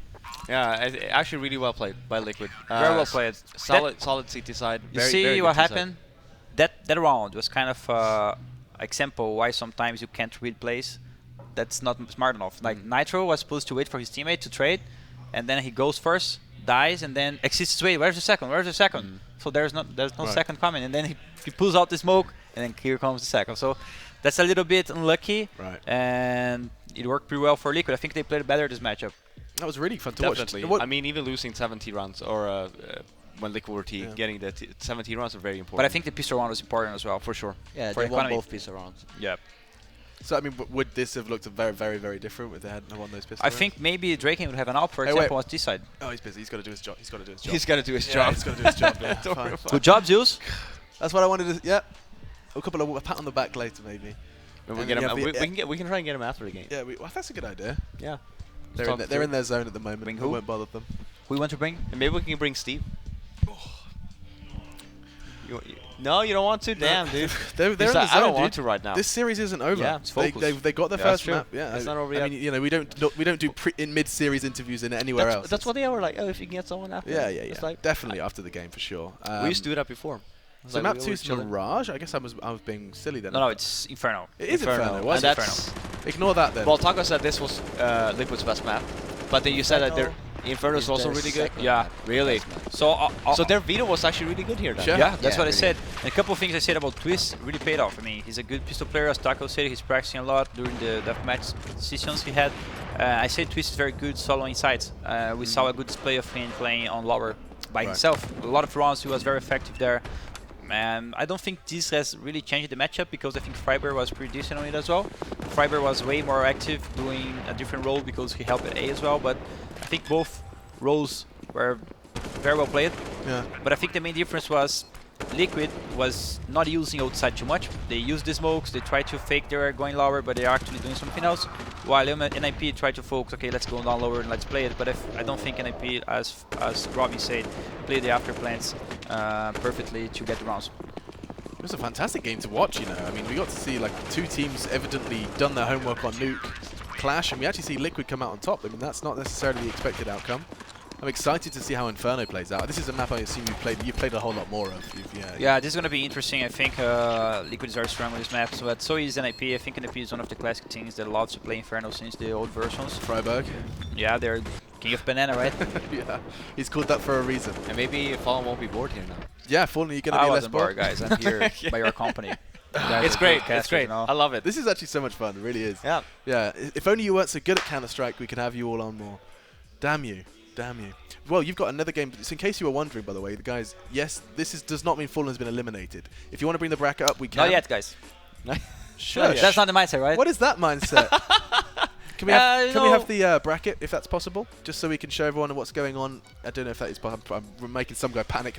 B: Yeah, actually really well played by Liquid.
C: Very well played.
B: Solid CT side.
C: You
B: Very,
C: see
B: very
C: what
B: good CT side.
C: happened? That round was kind of example why sometimes you can't read plays. That's not smart enough. Like Nitro was supposed to wait for his teammate to trade, and then he goes first, dies, and then exits. Wait, where's the second? Where's the second? So there's no
A: Right.
C: second coming, and then he pulls out the smoke, and then here comes the second. So that's a little bit unlucky,
A: Right.
C: and it worked pretty well for Liquid. I think they played better this matchup.
A: That was really fun to
B: Definitely.
A: watch.
B: I mean, even losing 70 rounds or when Liquid were
A: Yeah.
B: getting the 70 rounds are very important.
C: But I think the pistol round was important as well, for sure.
D: Yeah,
C: For
D: they won
C: economy.
D: both pistol rounds.
C: Yeah.
A: So, I mean, would this have looked very, very, very different if they hadn't won those pistols?
C: I think maybe Draken would have an out, for
A: Hey,
C: example,
A: wait.
C: on this side.
A: Oh, he's busy. He's got to do his job. He's got to do his job.
B: he's got to do his
A: Yeah,
B: job.
A: he's got to do his job. Yeah,
B: Don't
A: fine.
B: worry about
C: Good job, Zeus.
A: That's what I wanted to. Yeah. A couple of a pat on the back later, maybe.
B: We
A: And
B: get
A: you
B: him,
A: have the-
B: we can try and get him after the game.
A: Yeah, well, that's a good idea.
B: Yeah.
A: They're in their zone at the moment.
C: Bring
A: It
C: who?
A: won't bother them.
C: Who you want to bring?
B: And maybe we can bring Steve. No, you don't want to? Damn, dude.
A: They're
B: He's
A: in the
B: like, I
A: zone,
B: don't
A: dude.
B: want to right now.
A: This series isn't over.
B: Yeah, it's
A: they,
B: focused.
A: they got their
B: Yeah,
A: first
B: that's true.
A: map. Yeah,
B: It's not over
A: I
B: yet.
A: mean, you know, we don't do in mid-series interviews in anywhere else.
B: That's what they were like. Oh, if you can get someone after.
A: Yeah,
B: It's like
A: definitely after the game for sure.
B: we used to do that before. It's
A: So
B: like
A: map
B: we
A: 2
B: were
A: is
B: chilling.
A: Mirage. I guess I was being silly then.
C: No, it's Inferno.
A: It is Inferno. Was
B: And
A: it?
B: that's
A: Ignore that then.
B: well, Taco said this was Liquid's best map, but then you said that their Inferno is also really good.
C: Yeah.
B: Really?
C: So,
B: So their Vito was actually really good here. Then.
A: Sure.
C: yeah, that's
D: Yeah,
C: what I
D: really.
C: said. And a couple of things I said about Twist really paid off. I mean, he's a good pistol player, as Taco said. He's practicing a lot during the deathmatch sessions he had. I said Twist is very good solo inside. We saw a good display of him playing on lower by
A: Right.
C: himself. A lot of rounds, he was very effective there. And I don't think this has really changed the matchup because I think Freiber was pretty decent on it as well. Freiber was way more active, doing a different role because he helped at A as well. But I think both roles were very well played.
A: Yeah.
C: But I think the main difference was Liquid was not using outside too much. They used the smokes, they tried to fake they were going lower, but they're actually doing something else. While NIP tried to focus, okay, let's go down lower and let's play it. But I don't think NIP, as Robbie said, played the after plans perfectly to get the rounds.
A: It was a fantastic game to watch, you know. I mean, we got to see like two teams evidently done their homework on Nuke clash, and we actually see Liquid come out on top. I mean, that's not necessarily the expected outcome. I'm excited to see how Inferno plays out. This is a map I assume you've played a whole lot more of.
C: Yeah, this is going to be interesting. I think Liquid is very strong on this map, but so is NIP. I think NIP is one of the classic teams that loves to play Inferno since the old versions.
A: Freiburg.
C: Yeah, they're king of banana, right?
A: Yeah, he's called that for a reason.
B: And maybe Fallen won't be bored here now.
A: Yeah, Fallen, you're going to
C: I
A: be less
C: wasn't bored,
A: bored.
C: guys. I'm here by your company. You guys
B: It's
C: are
B: great.
C: podcasters,
B: It's great.
C: you know.
B: I love it.
A: This is actually so much fun, it really is.
B: Yeah.
A: Yeah, if only you weren't so good at Counter-Strike, we could have you all on more. Damn you. Damn you. Well, you've got another game. So in case you were wondering, by the way, the guys, yes, this does not mean Fallen has been eliminated. If you want to bring the bracket up, we can.
C: Not yet, guys.
A: Shush.
C: That's not the mindset, right?
A: What is that mindset? Can we have the bracket, if that's possible? Just so we can show everyone what's going on. I don't know if that is possible. I'm making some guy panic